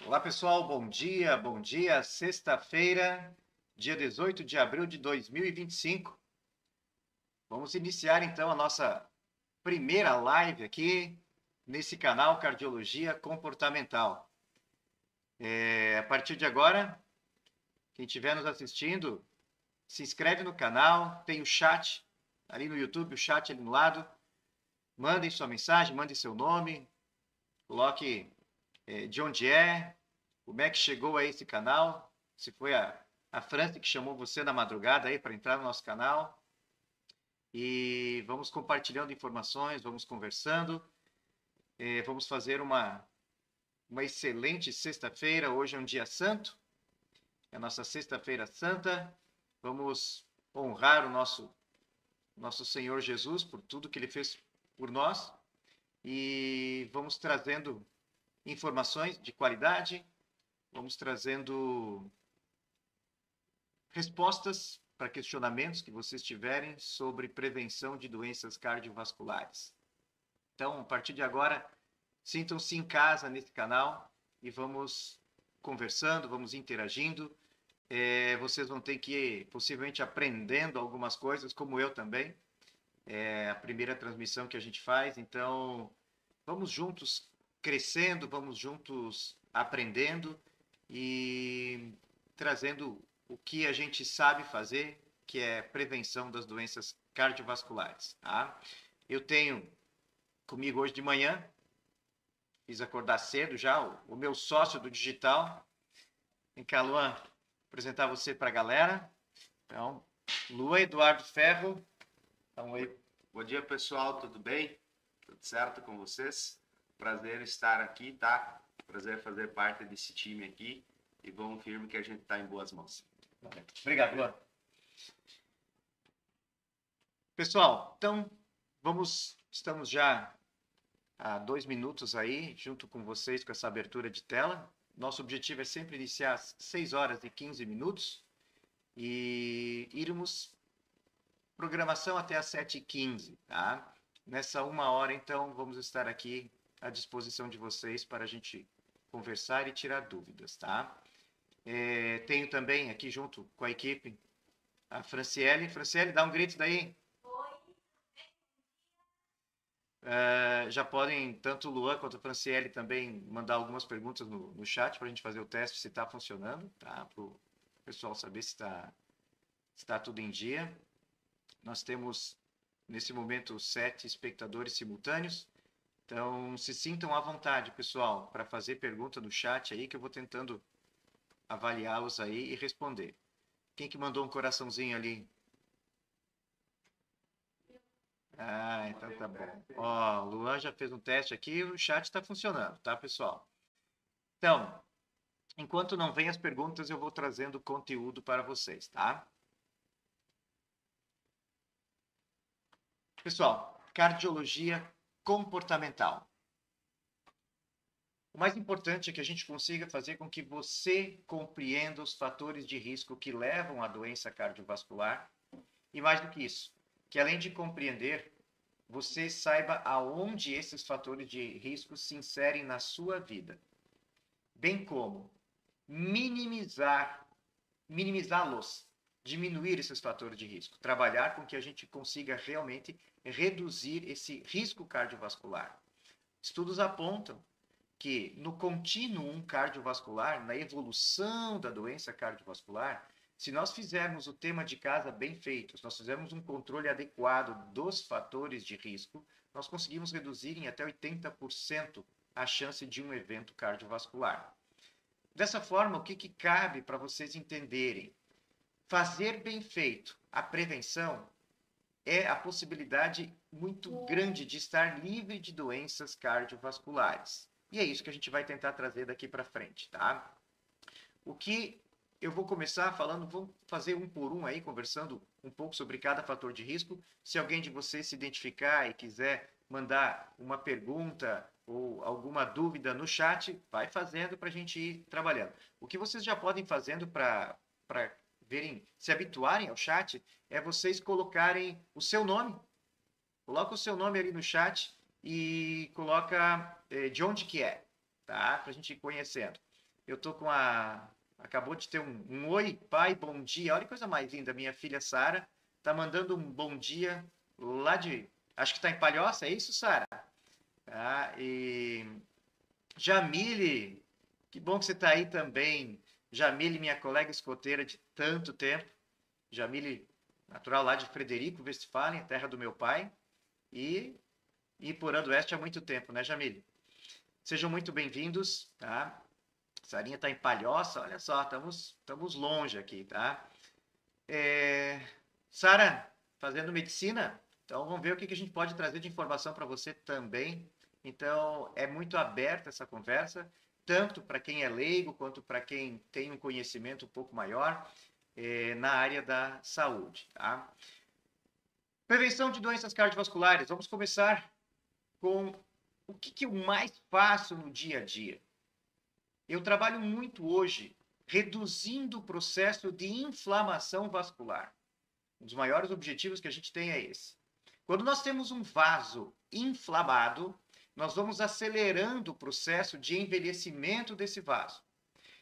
Olá pessoal, bom dia, bom dia. Sexta-feira, dia 18 de abril de 2025. Vamos iniciar então a nossa primeira live aqui nesse canal Cardiologia Comportamental. A partir de agora, quem estiver nos assistindo, se inscreve no canal, tem o chat ali no YouTube, o chat ali no lado. Mandem sua mensagem, mandem seu nome, coloque de onde é, como é que chegou a esse canal, se foi a França que chamou você na madrugada aí para entrar no nosso canal. E vamos compartilhando informações, vamos conversando, vamos fazer uma excelente sexta-feira. Hoje é um dia santo, é a nossa sexta-feira santa. Vamos honrar o nosso Senhor Jesus por tudo que Ele fez por nós e vamos trazendo informações de qualidade, vamos trazendo respostas para questionamentos que vocês tiverem sobre prevenção de doenças cardiovasculares. Então, a partir de agora, sintam-se em casa nesse canal e vamos conversando, vamos interagindo. Vocês vão ter que ir possivelmente aprendendo algumas coisas, como eu também. É a primeira transmissão que a gente faz, então vamos juntos crescendo, vamos juntos aprendendo e trazendo o que a gente sabe fazer, que é prevenção das doenças cardiovasculares. Tá? Eu tenho comigo hoje de manhã, fiz acordar cedo já, o meu sócio do digital. Vem cá, Luan, apresentar você para a galera. Então, Luan Eduardo Ferro. Então, oi. Bom dia, pessoal, tudo bem? Tudo certo com vocês? Prazer estar aqui, tá? Prazer fazer parte desse time aqui e vamos firme que a gente está em boas mãos. Obrigado, Luan. Pessoal, então estamos já há 2 minutos aí, junto com vocês, com essa abertura de tela. Nosso objetivo é sempre iniciar às 6 horas e 15 minutos e irmos programação até às 7h15, tá? Nessa 1 hora, então, vamos estar aqui à disposição de vocês para a gente conversar e tirar dúvidas, tá? Tenho também aqui junto com a equipe a Franciele. Franciele, dá um grito daí. Já podem, tanto o Luan quanto a Franciele, também mandar algumas perguntas no chat para a gente fazer o teste se está funcionando, tá? Para o pessoal saber se está tudo em dia. Nós temos, nesse momento, 7 espectadores simultâneos. Então, se sintam à vontade, pessoal, para fazer pergunta no chat aí, que eu vou tentando avaliá-los aí e responder. Quem que mandou um coraçãozinho ali? Ah, então tá bom. Ó, o Luan já fez um teste aqui, o chat está funcionando, tá, pessoal? Então, enquanto não vem as perguntas, eu vou trazendo conteúdo para vocês, tá? Pessoal, cardiologia comportamental. O mais importante é que a gente consiga fazer com que você compreenda os fatores de risco que levam à doença cardiovascular e, mais do que isso, que além de compreender, você saiba aonde esses fatores de risco se inserem na sua vida, bem como minimizá-los, diminuir esses fatores de risco, trabalhar com que a gente consiga realmente reduzir esse risco cardiovascular. Estudos apontam que no contínuo cardiovascular, na evolução da doença cardiovascular, se nós fizermos o tema de casa bem feito, se nós fizermos um controle adequado dos fatores de risco, nós conseguimos reduzir em até 80% a chance de um evento cardiovascular. Dessa forma, o que cabe para vocês entenderem? Fazer bem feito a prevenção é a possibilidade muito grande de estar livre de doenças cardiovasculares. E é isso que a gente vai tentar trazer daqui para frente, tá? O que eu vou começar falando, vou fazer um por um aí, conversando um pouco sobre cada fator de risco. Se alguém de vocês se identificar e quiser mandar uma pergunta ou alguma dúvida no chat, vai fazendo para a gente ir trabalhando. O que vocês já podem fazendo para verem, se habituarem ao chat, é vocês colocarem o seu nome. Coloca o seu nome ali no chat e coloca de onde que é, tá? Para a gente ir conhecendo. Eu tô com a... Acabou de ter um oi, pai, bom dia. Olha que coisa mais linda. Minha filha Sara tá mandando um bom dia lá de... Acho que tá em Palhoça, é isso, Sara? Tá? E Jamile, que bom que você tá aí também. Jamile, minha colega escoteira de tanto tempo. Jamile, natural lá de Frederico Westphalen, terra do meu pai. E Porã do Oeste há muito tempo, né, Jamile? Sejam muito bem-vindos, tá? Sarinha está em Palhoça, olha só, estamos longe aqui, tá? Sara, fazendo medicina, então vamos ver o que a gente pode trazer de informação para você também. Então, é muito aberta essa conversa, tanto para quem é leigo, quanto para quem tem um conhecimento um pouco maior na área da saúde, tá? Prevenção de doenças cardiovasculares. Vamos começar com o que eu mais faço no dia a dia. Eu trabalho muito hoje reduzindo o processo de inflamação vascular. Um dos maiores objetivos que a gente tem é esse. Quando nós temos um vaso inflamado, nós vamos acelerando o processo de envelhecimento desse vaso.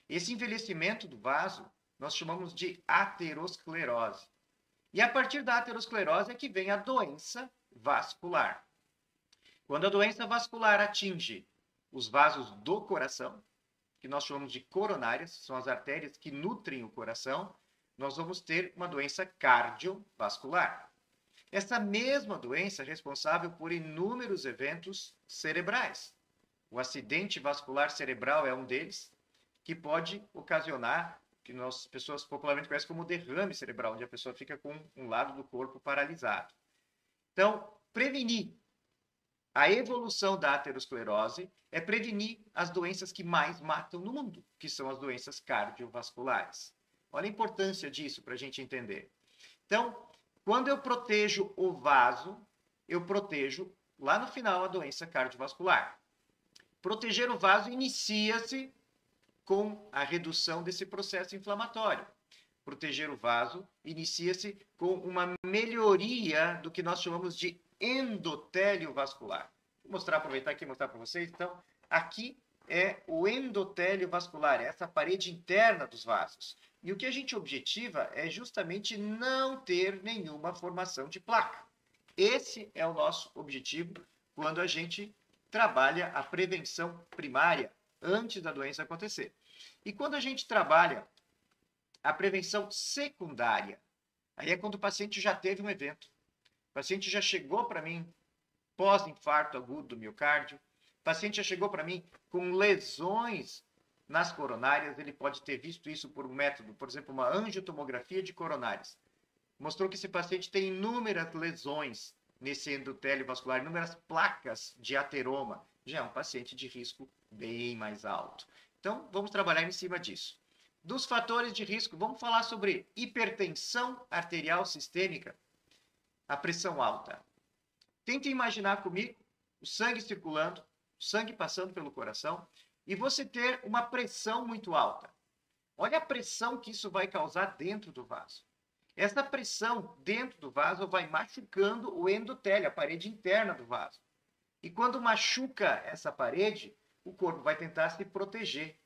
Esse envelhecimento do vaso nós chamamos de aterosclerose. E a partir da aterosclerose é que vem a doença vascular. Quando a doença vascular atinge os vasos do coração, que nós chamamos de coronárias, são as artérias que nutrem o coração, nós vamos ter uma doença cardiovascular. Essa mesma doença é responsável por inúmeros eventos cerebrais. O acidente vascular cerebral é um deles, que pode ocasionar, que as pessoas popularmente conhecem como derrame cerebral, onde a pessoa fica com um lado do corpo paralisado. Então, prevenir a evolução da aterosclerose é prevenir as doenças que mais matam no mundo, que são as doenças cardiovasculares. Olha a importância disso para a gente entender. Então, quando eu protejo o vaso, eu protejo lá no final a doença cardiovascular. Proteger o vaso inicia-se com a redução desse processo inflamatório. Proteger o vaso inicia-se com uma melhoria do que nós chamamos de endotélio vascular. Vou aproveitar aqui e mostrar para vocês. Então, aqui é o endotélio vascular, essa parede interna dos vasos. E o que a gente objetiva é justamente não ter nenhuma formação de placa. Esse é o nosso objetivo quando a gente trabalha a prevenção primária, antes da doença acontecer. E quando a gente trabalha a prevenção secundária, aí é quando o paciente já teve um evento. O paciente já chegou para mim pós-infarto agudo do miocárdio, o paciente já chegou para mim com lesões nas coronárias, ele pode ter visto isso por um método, por exemplo, uma angiotomografia de coronárias. Mostrou que esse paciente tem inúmeras lesões nesse endotélio vascular, inúmeras placas de ateroma. Já é um paciente de risco bem mais alto. Então, vamos trabalhar em cima disso. Dos fatores de risco, vamos falar sobre hipertensão arterial sistêmica, a pressão alta. Tente imaginar comigo o sangue circulando, o sangue passando pelo coração, e você ter uma pressão muito alta. Olha a pressão que isso vai causar dentro do vaso. Essa pressão dentro do vaso vai machucando o endotélio, a parede interna do vaso. E quando machuca essa parede, o corpo vai tentar se proteger.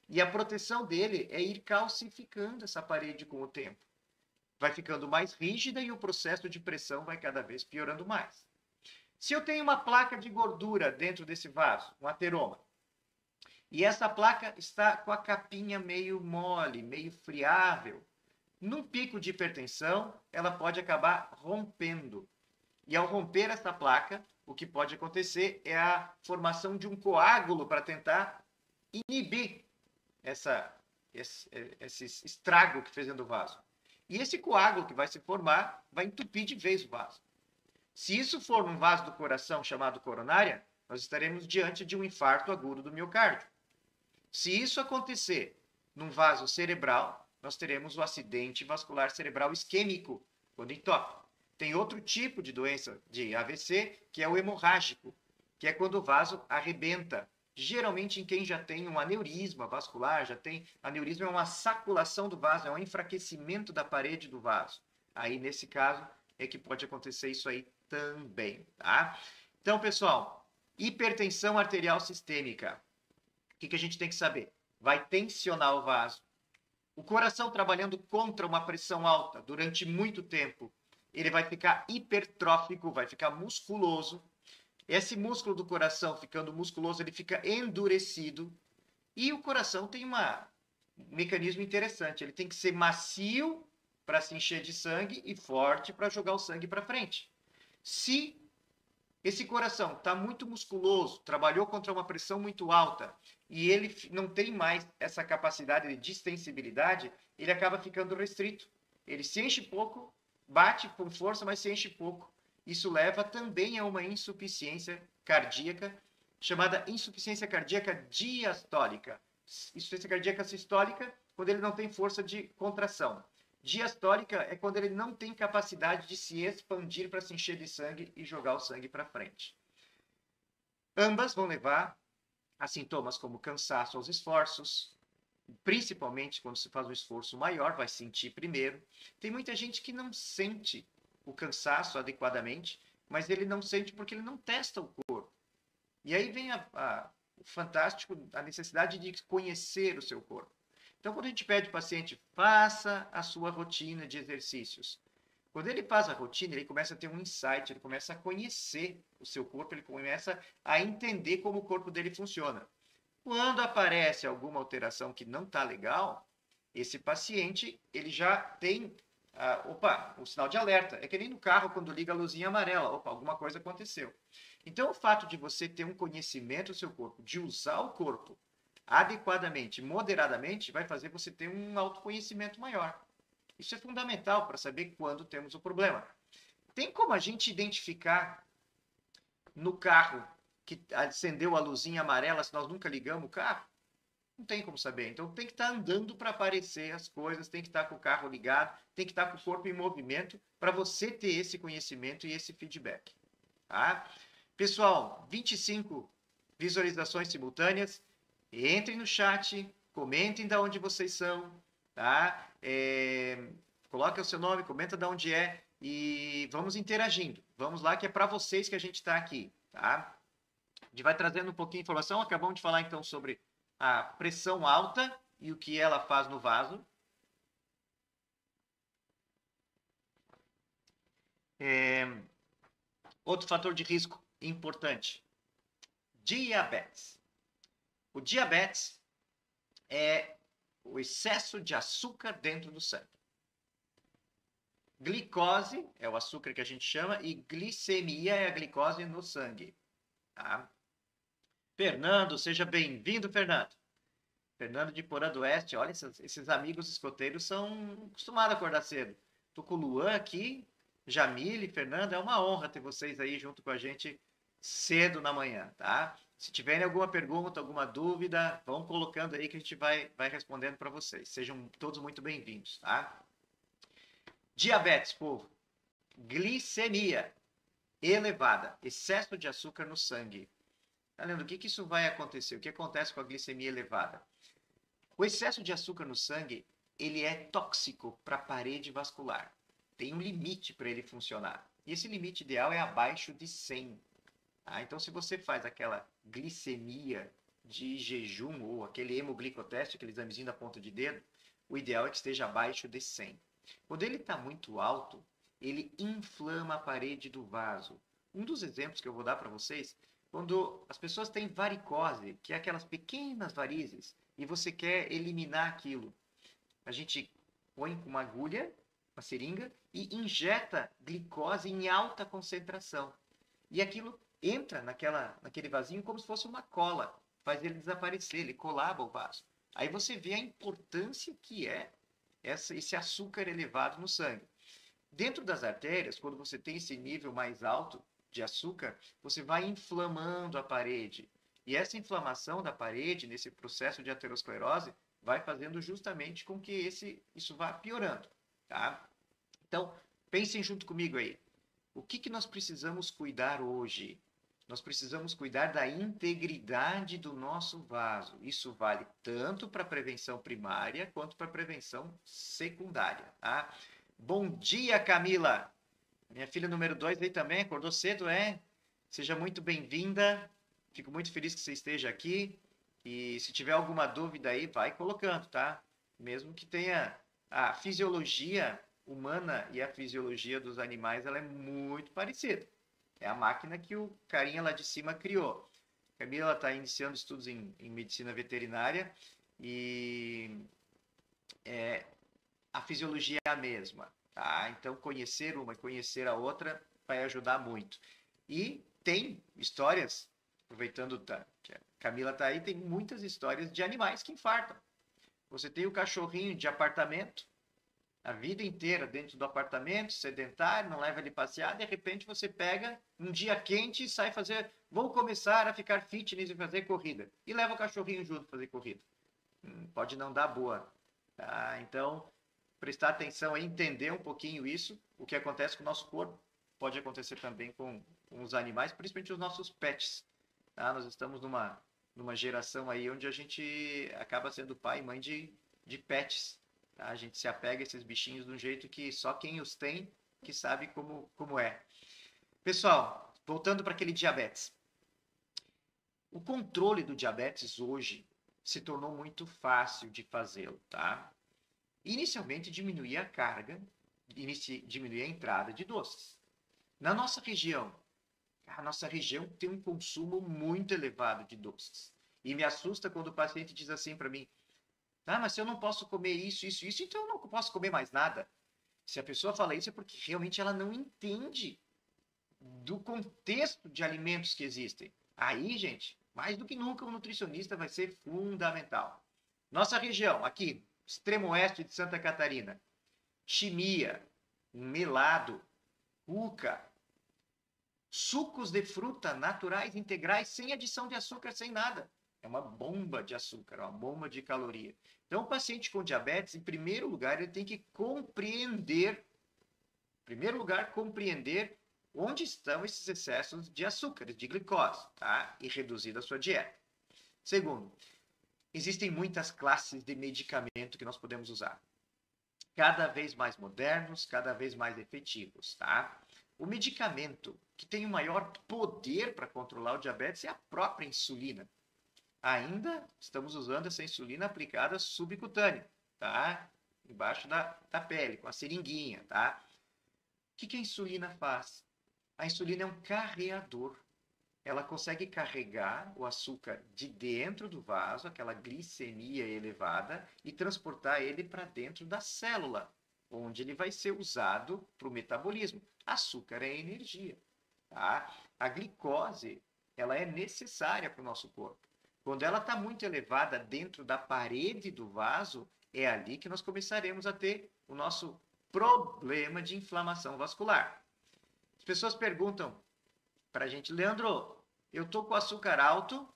E a proteção dele é ir calcificando essa parede com o tempo. Vai ficando mais rígida e o processo de pressão vai cada vez piorando mais. Se eu tenho uma placa de gordura dentro desse vaso, um ateroma, e essa placa está com a capinha meio mole, meio friável, num pico de hipertensão, ela pode acabar rompendo. E ao romper essa placa, o que pode acontecer é a formação de um coágulo para tentar inibir esse estrago que fez dentro do vaso. E esse coágulo que vai se formar vai entupir de vez o vaso. Se isso for um vaso do coração chamado coronária, nós estaremos diante de um infarto agudo do miocárdio. Se isso acontecer num vaso cerebral, nós teremos o acidente vascular cerebral isquêmico, quando entope. Tem outro tipo de doença de AVC, que é o hemorrágico, que é quando o vaso arrebenta. Geralmente em quem já tem um aneurisma vascular, aneurisma é uma saculação do vaso, é um enfraquecimento da parede do vaso. Aí, nesse caso, é que pode acontecer isso aí também, tá? Então, pessoal, hipertensão arterial sistêmica. O que a gente tem que saber? vai tensionar o vaso. O coração trabalhando contra uma pressão alta durante muito tempo, ele vai ficar hipertrófico, vai ficar musculoso. Esse músculo do coração ficando musculoso, ele fica endurecido. E o coração tem um mecanismo interessante. Ele tem que ser macio para se encher de sangue e forte para jogar o sangue para frente. Se esse coração está muito musculoso, trabalhou contra uma pressão muito alta e ele não tem mais essa capacidade de distensibilidade, ele acaba ficando restrito. Ele se enche pouco, bate com força, mas se enche pouco. Isso leva também a uma insuficiência cardíaca, chamada insuficiência cardíaca diastólica. Insuficiência cardíaca sistólica, quando ele não tem força de contração. Diastólica é quando ele não tem capacidade de se expandir para se encher de sangue e jogar o sangue para frente. Ambas vão levar a sintomas como cansaço aos esforços, principalmente quando se faz um esforço maior, vai sentir primeiro. Tem muita gente que não sente o cansaço adequadamente, mas ele não sente porque ele não testa o corpo. E aí vem o fantástico, a necessidade de conhecer o seu corpo. Então, quando a gente pede ao paciente, faça a sua rotina de exercícios. Quando ele faz a rotina, ele começa a ter um insight, ele começa a conhecer o seu corpo, ele começa a entender como o corpo dele funciona. Quando aparece alguma alteração que não está legal, esse paciente, ele já tem, um sinal de alerta. É que nem no carro, quando liga a luzinha amarela. Opa, alguma coisa aconteceu. Então, o fato de você ter um conhecimento do seu corpo, de usar o corpo adequadamente, moderadamente, vai fazer você ter um autoconhecimento maior. Isso é fundamental para saber quando temos o problema. Tem como a gente identificar no carro que acendeu a luzinha amarela se nós nunca ligamos o carro? Não tem como saber. Então tem que estar andando para aparecer as coisas, tem que estar com o carro ligado, tem que estar com o corpo em movimento para você ter esse conhecimento e esse feedback. Tá? Pessoal, 25 visualizações simultâneas. Entrem no chat, comentem de onde vocês são, tá? Coloque o seu nome, comenta de onde é e vamos interagindo. Vamos lá que é para vocês que a gente está aqui, tá? A gente vai trazendo um pouquinho de informação. Acabamos de falar então sobre a pressão alta e o que ela faz no vaso. Outro fator de risco importante, diabetes. O diabetes é o excesso de açúcar dentro do sangue. Glicose é o açúcar que a gente chama e glicemia é a glicose no sangue. Tá? Fernando, seja bem-vindo, Fernando. Fernando de Porã do Oeste, olha, esses amigos escoteiros são acostumados a acordar cedo. Tô com o Luan aqui, Jamile, Fernando, é uma honra ter vocês aí junto com a gente cedo na manhã, tá? Se tiverem alguma pergunta, alguma dúvida, vão colocando aí que a gente vai respondendo para vocês. Sejam todos muito bem-vindos, tá? Diabetes, povo. Glicemia elevada, excesso de açúcar no sangue. Tá lendo? O que isso vai acontecer? O que acontece com a glicemia elevada? O excesso de açúcar no sangue, ele é tóxico para a parede vascular. Tem um limite para ele funcionar. E esse limite ideal é abaixo de 100. Então, se você faz aquela glicemia de jejum ou aquele hemoglicoteste, aquele examezinho da ponta de dedo, o ideal é que esteja abaixo de 100. Quando ele está muito alto, ele inflama a parede do vaso. Um dos exemplos que eu vou dar para vocês, quando as pessoas têm varicose, que é aquelas pequenas varizes, e você quer eliminar aquilo. A gente põe com uma agulha, uma seringa, e injeta glicose em alta concentração. E aquilo entra naquele vasinho como se fosse uma cola, faz ele desaparecer, ele colaba o vaso. Aí você vê a importância que é esse açúcar elevado no sangue. Dentro das artérias, quando você tem esse nível mais alto de açúcar, você vai inflamando a parede. E essa inflamação da parede, nesse processo de aterosclerose, vai fazendo justamente com que isso vá piorando. Tá? Então, pensem junto comigo aí. O que nós precisamos cuidar hoje? Nós precisamos cuidar da integridade do nosso vaso. Isso vale tanto para a prevenção primária quanto para a prevenção secundária. Tá? Bom dia, Camila! Minha filha número 2 aí também, acordou cedo, é? Seja muito bem-vinda. Fico muito feliz que você esteja aqui. E se tiver alguma dúvida aí, vai colocando, tá? Mesmo que tenha a fisiologia humana e a fisiologia dos animais, ela é muito parecida. É a máquina que o carinha lá de cima criou. Camila está iniciando estudos em medicina veterinária e a fisiologia é a mesma, tá? Então, conhecer uma e conhecer a outra vai ajudar muito. E tem histórias, aproveitando que a Camila está aí, tem muitas histórias de animais que infartam. Você tem o cachorrinho de apartamento, a vida inteira dentro do apartamento, sedentário, não leva ele passear, de repente você pega um dia quente e sai fazer, vou começar a ficar fitness e fazer corrida. E leva o cachorrinho junto fazer corrida. Pode não dar boa. Tá? Então, prestar atenção e entender um pouquinho isso, o que acontece com o nosso corpo, pode acontecer também com os animais, principalmente os nossos pets. Tá? Nós estamos numa geração aí onde a gente acaba sendo pai e mãe de pets. Tá? A gente se apega a esses bichinhos de um jeito que só quem os tem que sabe como é. Pessoal, voltando para aquele diabetes. O controle do diabetes hoje se tornou muito fácil de fazê-lo, tá? Inicialmente diminuir a carga, diminuir a entrada de doces. Na nossa região, a nossa região tem um consumo muito elevado de doces. E me assusta quando o paciente diz assim para mim: ah, mas se eu não posso comer isso, então eu não posso comer mais nada. Se a pessoa fala isso é porque realmente ela não entende do contexto de alimentos que existem. Aí, gente, mais do que nunca, o nutricionista vai ser fundamental. Nossa região, aqui, extremo oeste de Santa Catarina, chimia, melado, cuca, sucos de fruta naturais, integrais, sem adição de açúcar, sem nada. É uma bomba de açúcar, uma bomba de caloria. Então, o paciente com diabetes, em primeiro lugar, ele tem que compreender onde estão esses excessos de açúcares, de glicose, tá? E reduzir a sua dieta. Segundo, existem muitas classes de medicamento que nós podemos usar. Cada vez mais modernos, cada vez mais efetivos, tá? O medicamento que tem o maior poder para controlar o diabetes é a própria insulina. Ainda estamos usando essa insulina aplicada subcutânea, tá? Embaixo da pele, com a seringuinha, tá? O que a insulina faz? A insulina é um carreador. Ela consegue carregar o açúcar de dentro do vaso, aquela glicemia elevada, e transportar ele para dentro da célula, onde ele vai ser usado para o metabolismo. Açúcar é energia. Tá? A glicose, ela é necessária para o nosso corpo. Quando ela está muito elevada dentro da parede do vaso, é ali que nós começaremos a ter o nosso problema de inflamação vascular. As pessoas perguntam para a gente: Leandro, eu estou com açúcar alto,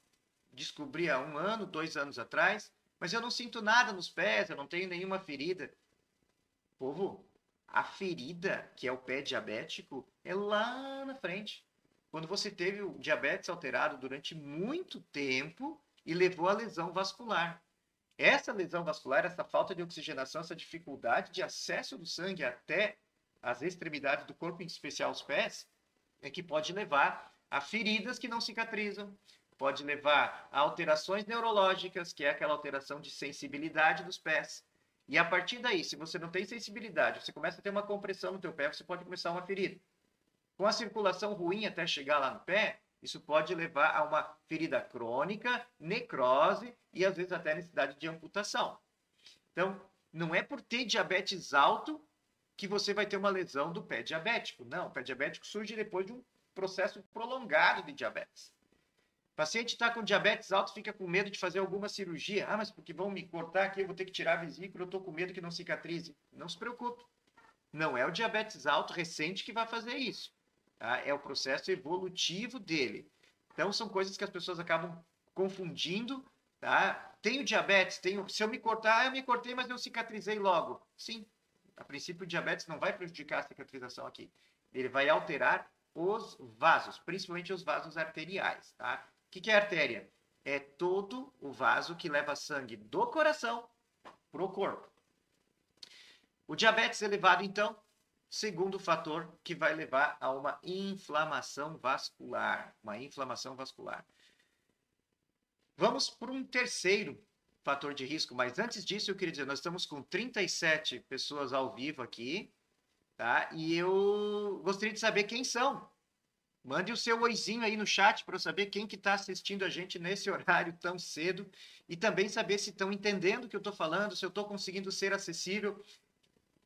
descobri há 1 ano, 2 anos atrás, mas eu não sinto nada nos pés, eu não tenho nenhuma ferida. Povo, a ferida, que é o pé diabético, é lá na frente. Quando você teve o diabetes alterado durante muito tempo e levou à lesão vascular. Essa lesão vascular, essa falta de oxigenação, essa dificuldade de acesso do sangue até as extremidades do corpo, em especial os pés, é que pode levar a feridas que não cicatrizam, pode levar a alterações neurológicas, que é aquela alteração de sensibilidade dos pés. E a partir daí, se você não tem sensibilidade, você começa a ter uma compressão no teu pé, você pode começar uma ferida. Com a circulação ruim até chegar lá no pé, isso pode levar a uma ferida crônica, necrose e às vezes até necessidade de amputação. Então, não é por ter diabetes alto que você vai ter uma lesão do pé diabético. Não, o pé diabético surge depois de um processo prolongado de diabetes. O paciente está com diabetes alto, fica com medo de fazer alguma cirurgia. Ah, mas porque vão me cortar aqui, eu vou ter que tirar a vesícula, eu estou com medo que não cicatrize. Não se preocupe. Não é o diabetes alto recente que vai fazer isso. Tá? É o processo evolutivo dele. Então, são coisas que as pessoas acabam confundindo. Tá? Tenho diabetes, se eu me cortar, eu me cortei, mas eu cicatrizei logo. Sim, a princípio o diabetes não vai prejudicar a cicatrização aqui. Ele vai alterar os vasos, principalmente os vasos arteriais. Tá? O que é artéria? É todo o vaso que leva sangue do coração para o corpo. O diabetes elevado, então, segundo fator que vai levar a uma inflamação vascular. Uma inflamação vascular. Vamos para um terceiro fator de risco, mas antes disso eu queria dizer, nós estamos com 37 pessoas ao vivo aqui, tá? E eu gostaria de saber quem são. Mande o seu oizinho aí no chat para eu saber quem que está assistindo a gente nesse horário tão cedo e também saber se estão entendendo o que eu estou falando, se eu estou conseguindo ser acessível.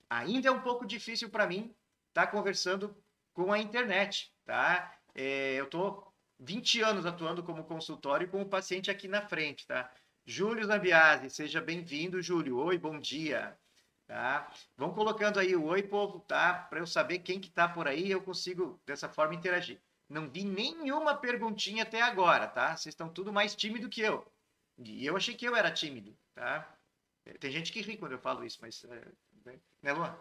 Ainda é um pouco difícil para mim estar conversando com a internet, tá? Eu estou 20 anos atuando como consultório com o paciente aqui na frente, tá? Júlio Zambiasi, seja bem-vindo, Júlio. Oi, bom dia. Tá? Vão colocando aí o oi, povo, tá? Para eu saber quem que tá por aí, eu consigo dessa forma interagir. Não vi nenhuma perguntinha até agora, tá? Vocês estão tudo mais tímido que eu. E eu achei que eu era tímido, tá? Tem gente que ri quando eu falo isso, mas... né, Luan?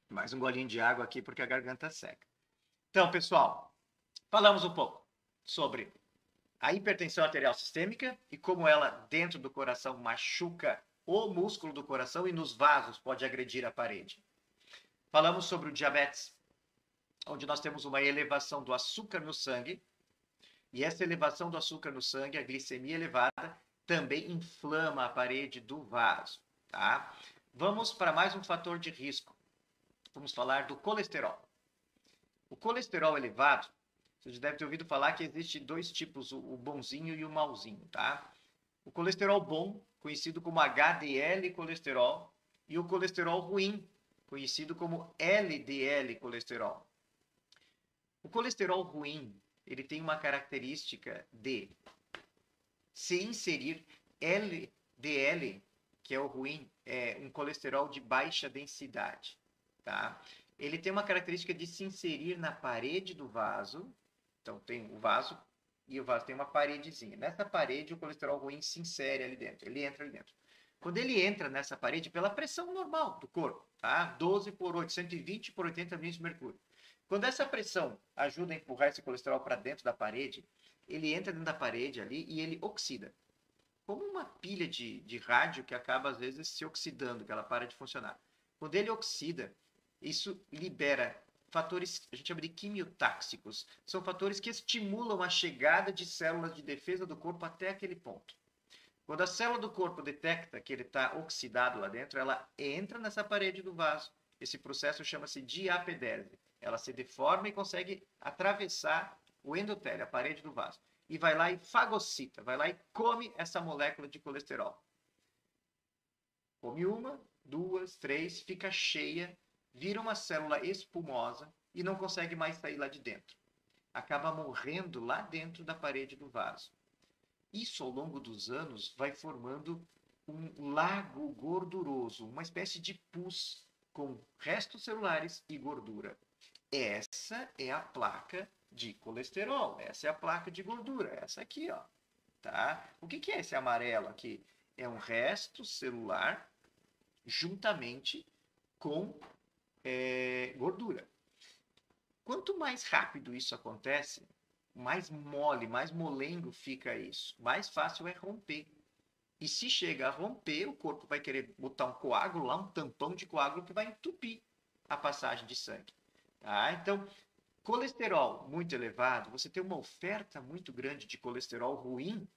Mais um golinho de água aqui porque a garganta seca. Então, pessoal, falamos um pouco sobre a hipertensão arterial sistêmica e como ela, dentro do coração, machuca o músculo do coração e nos vasos pode agredir a parede. Falamos sobre o diabetes, onde nós temos uma elevação do açúcar no sangue, e essa elevação do açúcar no sangue, a glicemia elevada, também inflama a parede do vaso, tá? Vamos para mais um fator de risco. Vamos falar do colesterol. O colesterol elevado, você já deve ter ouvido falar que existe dois tipos, o bonzinho e o malzinho, tá? O colesterol bom, conhecido como HDL colesterol, e o colesterol ruim, conhecido como LDL colesterol. O colesterol ruim, ele tem uma característica de se inserir LDL, que é o ruim, é um colesterol de baixa densidade, tá? Ele tem uma característica de se inserir na parede do vaso. Então, tem o vaso e o vaso tem uma paredezinha. Nessa parede, o colesterol ruim se insere ali dentro. Ele entra ali dentro. Quando ele entra nessa parede, pela pressão normal do corpo, tá? 12 por 8, 120 por 80 milímetros de mercúrio. Quando essa pressão ajuda a empurrar esse colesterol para dentro da parede, ele entra dentro da parede ali e ele oxida. Como uma pilha de rádio que acaba, às vezes, se oxidando, que ela para de funcionar. Quando ele oxida, isso libera fatores, a gente chama de quimiotáxicos. São fatores que estimulam a chegada de células de defesa do corpo até aquele ponto. Quando a célula do corpo detecta que ele está oxidado lá dentro, ela entra nessa parede do vaso. Esse processo chama-se diapedese. Ela se deforma e consegue atravessar o endotélio, a parede do vaso. E vai lá e fagocita, vai lá e come essa molécula de colesterol. Come uma, duas, três, fica cheia, vira uma célula espumosa e não consegue mais sair lá de dentro. Acaba morrendo lá dentro da parede do vaso. Isso, ao longo dos anos, vai formando um lago gorduroso, uma espécie de pus com restos celulares e gordura. Essa é a placa de colesterol, essa é a placa de gordura, essa aqui, ó, tá? O que é esse amarelo aqui? É um resto celular juntamente com gordura. Quanto mais rápido isso acontece, mais mole, mais molengo fica isso. Mais fácil é romper. E se chega a romper, o corpo vai querer botar um coágulo lá, um tampão de coágulo que vai entupir a passagem de sangue. Tá? Então, colesterol muito elevado, você tem uma oferta muito grande de colesterol ruim,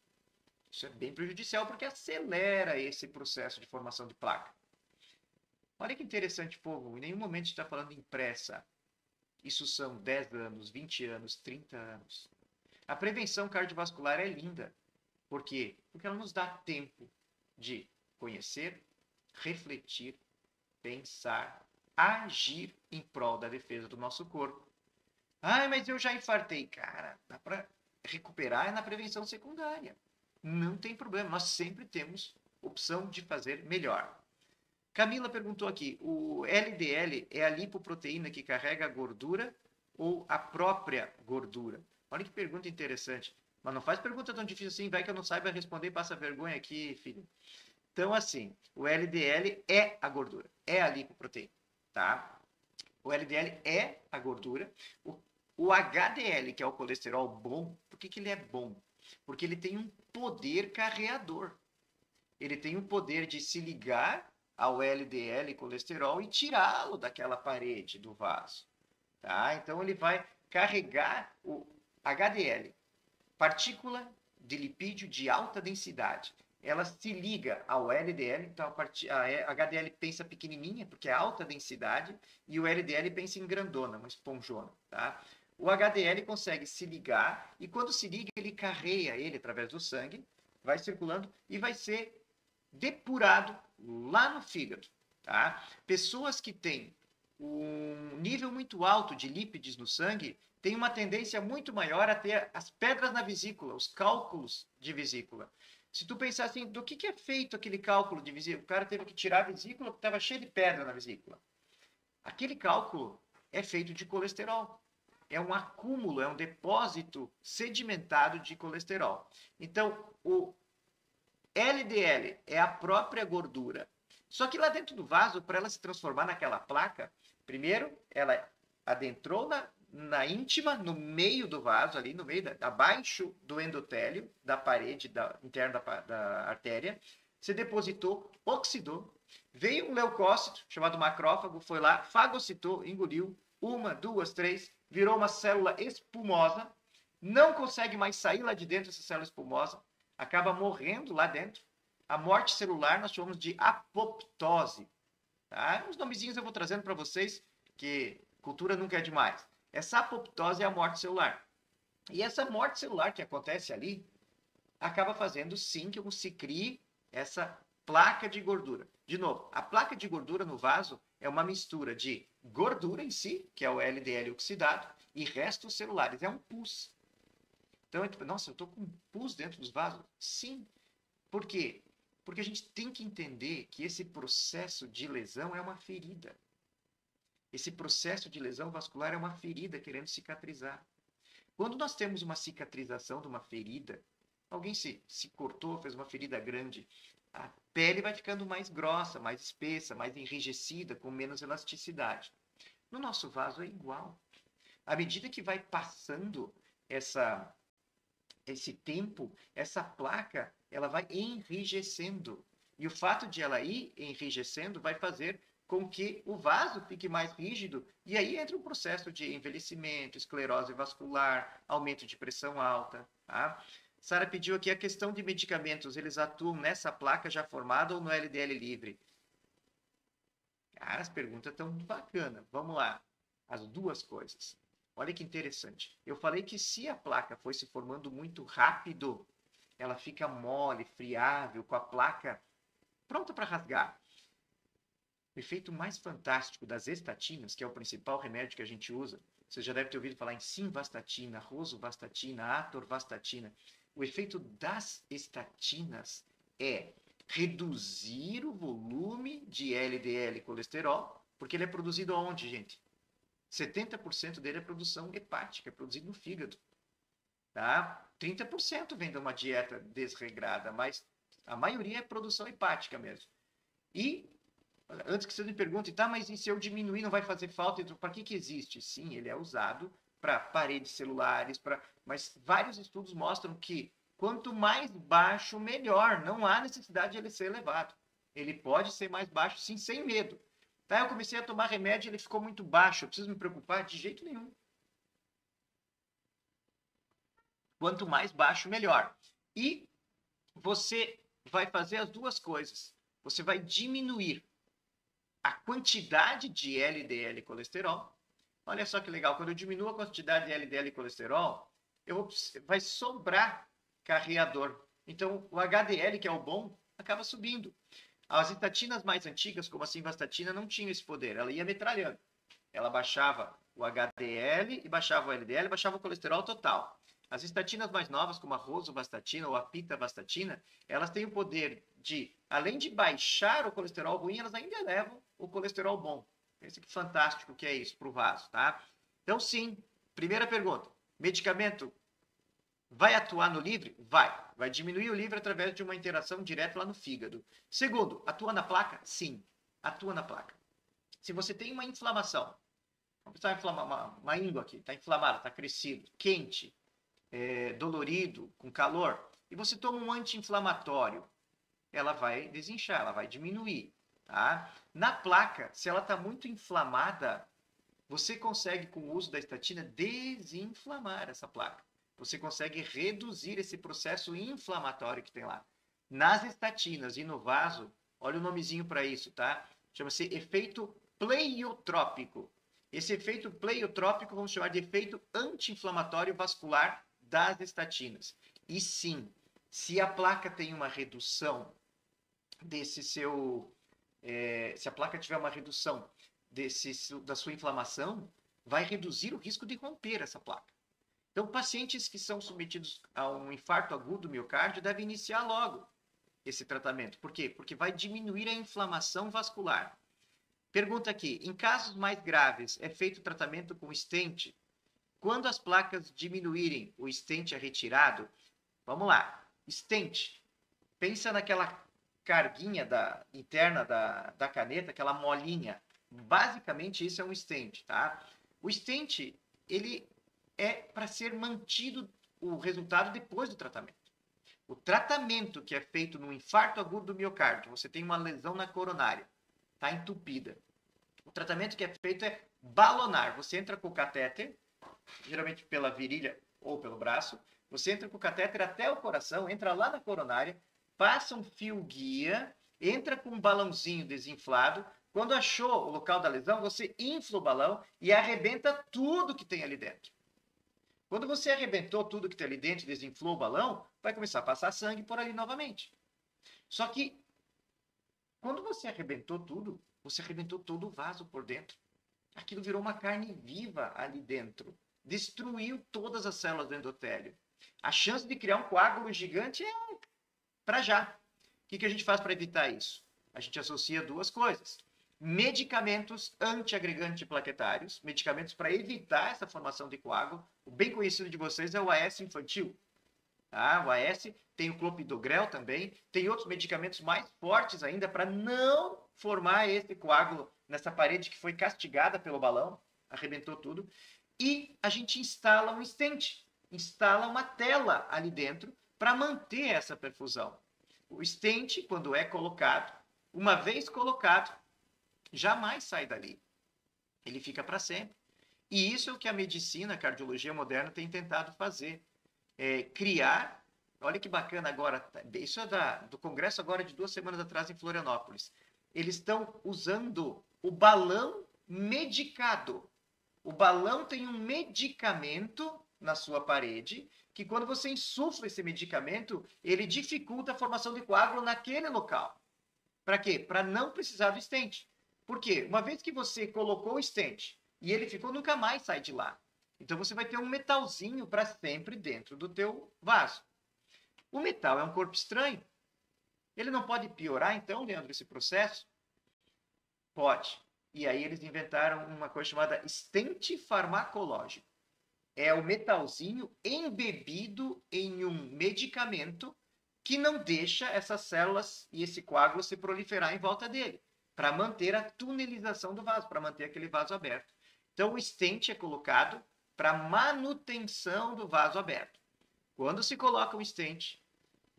isso é bem prejudicial porque acelera esse processo de formação de placa. Olha que interessante, povo, em nenhum momento a gente está falando em pressa. Isso são 10 anos, 20 anos, 30 anos. A prevenção cardiovascular é linda. Por quê? Porque ela nos dá tempo de conhecer, refletir, pensar, agir em prol da defesa do nosso corpo. Ah, mas eu já infartei. Cara, dá para recuperar na prevenção secundária. Não tem problema, nós sempre temos opção de fazer melhor. Camila perguntou aqui, o LDL é a lipoproteína que carrega a gordura ou a própria gordura? Olha que pergunta interessante. Mas não faz pergunta tão difícil assim, vai que eu não saiba responder e passa vergonha aqui, filho. Então, assim, o LDL é a gordura, é a lipoproteína, tá? O LDL é a gordura. O HDL, que é o colesterol bom, por que ele é bom? Porque ele tem um poder carreador. Ele tem o poder de se ligar ao LDL colesterol e tirá-lo daquela parede do vaso. Tá? Então, ele vai carregar HDL, partícula de lipídio de alta densidade. Ela se liga ao LDL, então a HDL pensa pequenininha, porque é alta densidade, e o LDL pensa em grandona, uma esponjona, tá? O HDL consegue se ligar, e quando se liga, ele carreia ele através do sangue, vai circulando e vai ser depurado lá no fígado, tá? Pessoas que têm um nível muito alto de lípides no sangue têm uma tendência muito maior a ter as pedras na vesícula, os cálculos de vesícula. Se tu pensar assim, do que é feito aquele cálculo de vesícula? O cara teve que tirar a vesícula porque estava cheio de pedra na vesícula. Aquele cálculo é feito de colesterol. É um acúmulo, é um depósito sedimentado de colesterol. Então, o LDL é a própria gordura. Só que lá dentro do vaso, para ela se transformar naquela placa, primeiro ela adentrou na íntima, no meio do vaso, ali no meio, abaixo do endotélio, da parede interna da artéria, se depositou, oxidou, veio um leucócito, chamado macrófago, foi lá, fagocitou, engoliu, uma, duas, três, virou uma célula espumosa, não consegue mais sair lá de dentro essa célula espumosa, acaba morrendo lá dentro. A morte celular nós chamamos de apoptose. Tá? Uns nomezinhos eu vou trazendo para vocês, que cultura nunca é demais. Essa apoptose é a morte celular. E essa morte celular que acontece ali, acaba fazendo sim que se crie essa placa de gordura. De novo, a placa de gordura no vaso é uma mistura de gordura em si, que é o LDL oxidado, e restos celulares. É um pus. Então, nossa, eu estou com pus dentro dos vasos? Sim. Por quê? Porque a gente tem que entender que esse processo de lesão é uma ferida. Esse processo de lesão vascular é uma ferida querendo cicatrizar. Quando nós temos uma cicatrização de uma ferida, alguém se cortou, fez uma ferida grande, a pele vai ficando mais grossa, mais espessa, mais enrijecida, com menos elasticidade. No nosso vaso é igual. À medida que vai passando esse tempo, essa placa, ela vai enrijecendo. E o fato de ela ir enrijecendo vai fazer com que o vaso fique mais rígido, e aí entra um processo de envelhecimento, esclerose vascular, aumento de pressão alta. Tá? Sara pediu aqui a questão de medicamentos, eles atuam nessa placa já formada ou no LDL livre? Cara, as perguntas estão bacanas. Vamos lá. As duas coisas. Olha que interessante. Eu falei que se a placa foi se formando muito rápido, ela fica mole, friável, com a placa pronta para rasgar. O efeito mais fantástico das estatinas, que é o principal remédio que a gente usa, você já deve ter ouvido falar em simvastatina, rosuvastatina, atorvastatina. O efeito das estatinas é reduzir o volume de LDL colesterol, porque ele é produzido aonde, gente? 70% dele é produção hepática, é produzido no fígado. Tá? 30% vem de uma dieta desregrada, mas a maioria é produção hepática mesmo. E, antes que você me pergunte, tá, mas e se eu diminuir não vai fazer falta? Para que existe? Sim, ele é usado para paredes celulares, mas vários estudos mostram que quanto mais baixo, melhor. Não há necessidade de ele ser elevado. Ele pode ser mais baixo, sim, sem medo. Tá, eu comecei a tomar remédio e ele ficou muito baixo. Eu preciso me preocupar? De jeito nenhum. Quanto mais baixo, melhor. E você vai fazer as duas coisas. Você vai diminuir a quantidade de LDL colesterol. Olha só que legal. Quando eu diminuo a quantidade de LDL colesterol, vai sobrar carreador. Então, o HDL, que é o bom, acaba subindo. As estatinas mais antigas, como a simvastatina, não tinham esse poder. Ela ia metralhando. Ela baixava o HDL e baixava o LDL, baixava o colesterol total. As estatinas mais novas, como a rosuvastatina ou a pitavastatina, elas têm o poder de, além de baixar o colesterol ruim, elas ainda elevam o colesterol bom. Esse que fantástico que é isso para o vaso, tá? Então, sim, primeira pergunta. Medicamento vai atuar no livre? Vai. Vai diminuir o livre através de uma interação direta lá no fígado. Segundo, atua na placa? Sim, atua na placa. Se você tem uma inflamação, vamos pensar uma íngua aqui, está inflamada, está crescido, quente, dolorido, com calor, e você toma um anti-inflamatório, ela vai desinchar, ela vai diminuir. Tá? Na placa, se ela está muito inflamada, você consegue, com o uso da estatina, desinflamar essa placa. você consegue reduzir esse processo inflamatório que tem lá. Nas estatinas e no vaso, olha o nomezinho para isso, tá? Chama-se efeito pleiotrópico. Esse efeito pleiotrópico vamos chamar de efeito anti-inflamatório vascular das estatinas. E sim, se a placa tem uma redução desse seu... se a placa tiver uma redução da sua inflamação, vai reduzir o risco de romper essa placa. Então, pacientes que são submetidos a um infarto agudo do miocárdio devem iniciar logo esse tratamento. Por quê? Porque vai diminuir a inflamação vascular. Pergunta aqui, em casos mais graves, é feito o tratamento com stent? Quando as placas diminuírem, o stent é retirado? Vamos lá, stent. Pensa naquela carguinha interna da caneta, aquela molinha. Basicamente, isso é um stent, tá? O stent, ele é para ser mantido o resultado depois do tratamento. O tratamento que é feito no infarto agudo do miocárdio, você tem uma lesão na coronária, está entupida. O tratamento que é feito é balonar. Você entra com o catéter, geralmente pela virilha ou pelo braço, você entra com o catéter até o coração, entra lá na coronária, passa um fio guia, entra com um balãozinho desinflado. Quando achou o local da lesão, você infla o balão e arrebenta tudo que tem ali dentro. Quando você arrebentou tudo que tem ali dentro, desinflou o balão, vai começar a passar sangue por ali novamente. Só que, quando você arrebentou tudo, você arrebentou todo o vaso por dentro. Aquilo virou uma carne viva ali dentro. Destruiu todas as células do endotélio. A chance de criar um coágulo gigante é para já. O que a gente faz para evitar isso? A gente associa duas coisas. Medicamentos antiagregantes plaquetários, medicamentos para evitar essa formação de coágulo. O bem conhecido de vocês é o AS infantil. Tá? O AS tem o clopidogrel também, tem outros medicamentos mais fortes ainda para não formar esse coágulo nessa parede que foi castigada pelo balão, arrebentou tudo. E a gente instala um stent, instala uma tela ali dentro para manter essa perfusão. O stent, quando é colocado, uma vez colocado, jamais sai dali. Ele fica para sempre. E isso é o que a medicina, a cardiologia moderna tem tentado fazer. Criar, olha que bacana agora, isso é do congresso agora de 2 semanas atrás em Florianópolis. Eles estão usando o balão medicado. O balão tem um medicamento na sua parede, que quando você insufla esse medicamento, ele dificulta a formação de coágulo naquele local. Para quê? Para não precisar do stent. Por quê? Uma vez que você colocou o stent e ele ficou, nunca mais sai de lá. Então você vai ter um metalzinho para sempre dentro do teu vaso. O metal é um corpo estranho. Ele não pode piorar, então, Leandro, esse processo? Pode. E aí eles inventaram uma coisa chamada stent farmacológico. É o metalzinho embebido em um medicamento que não deixa essas células e esse coágulo se proliferar em volta dele, para manter a tunelização do vaso, para manter aquele vaso aberto. Então, o stent é colocado para manutenção do vaso aberto. Quando se coloca um stent,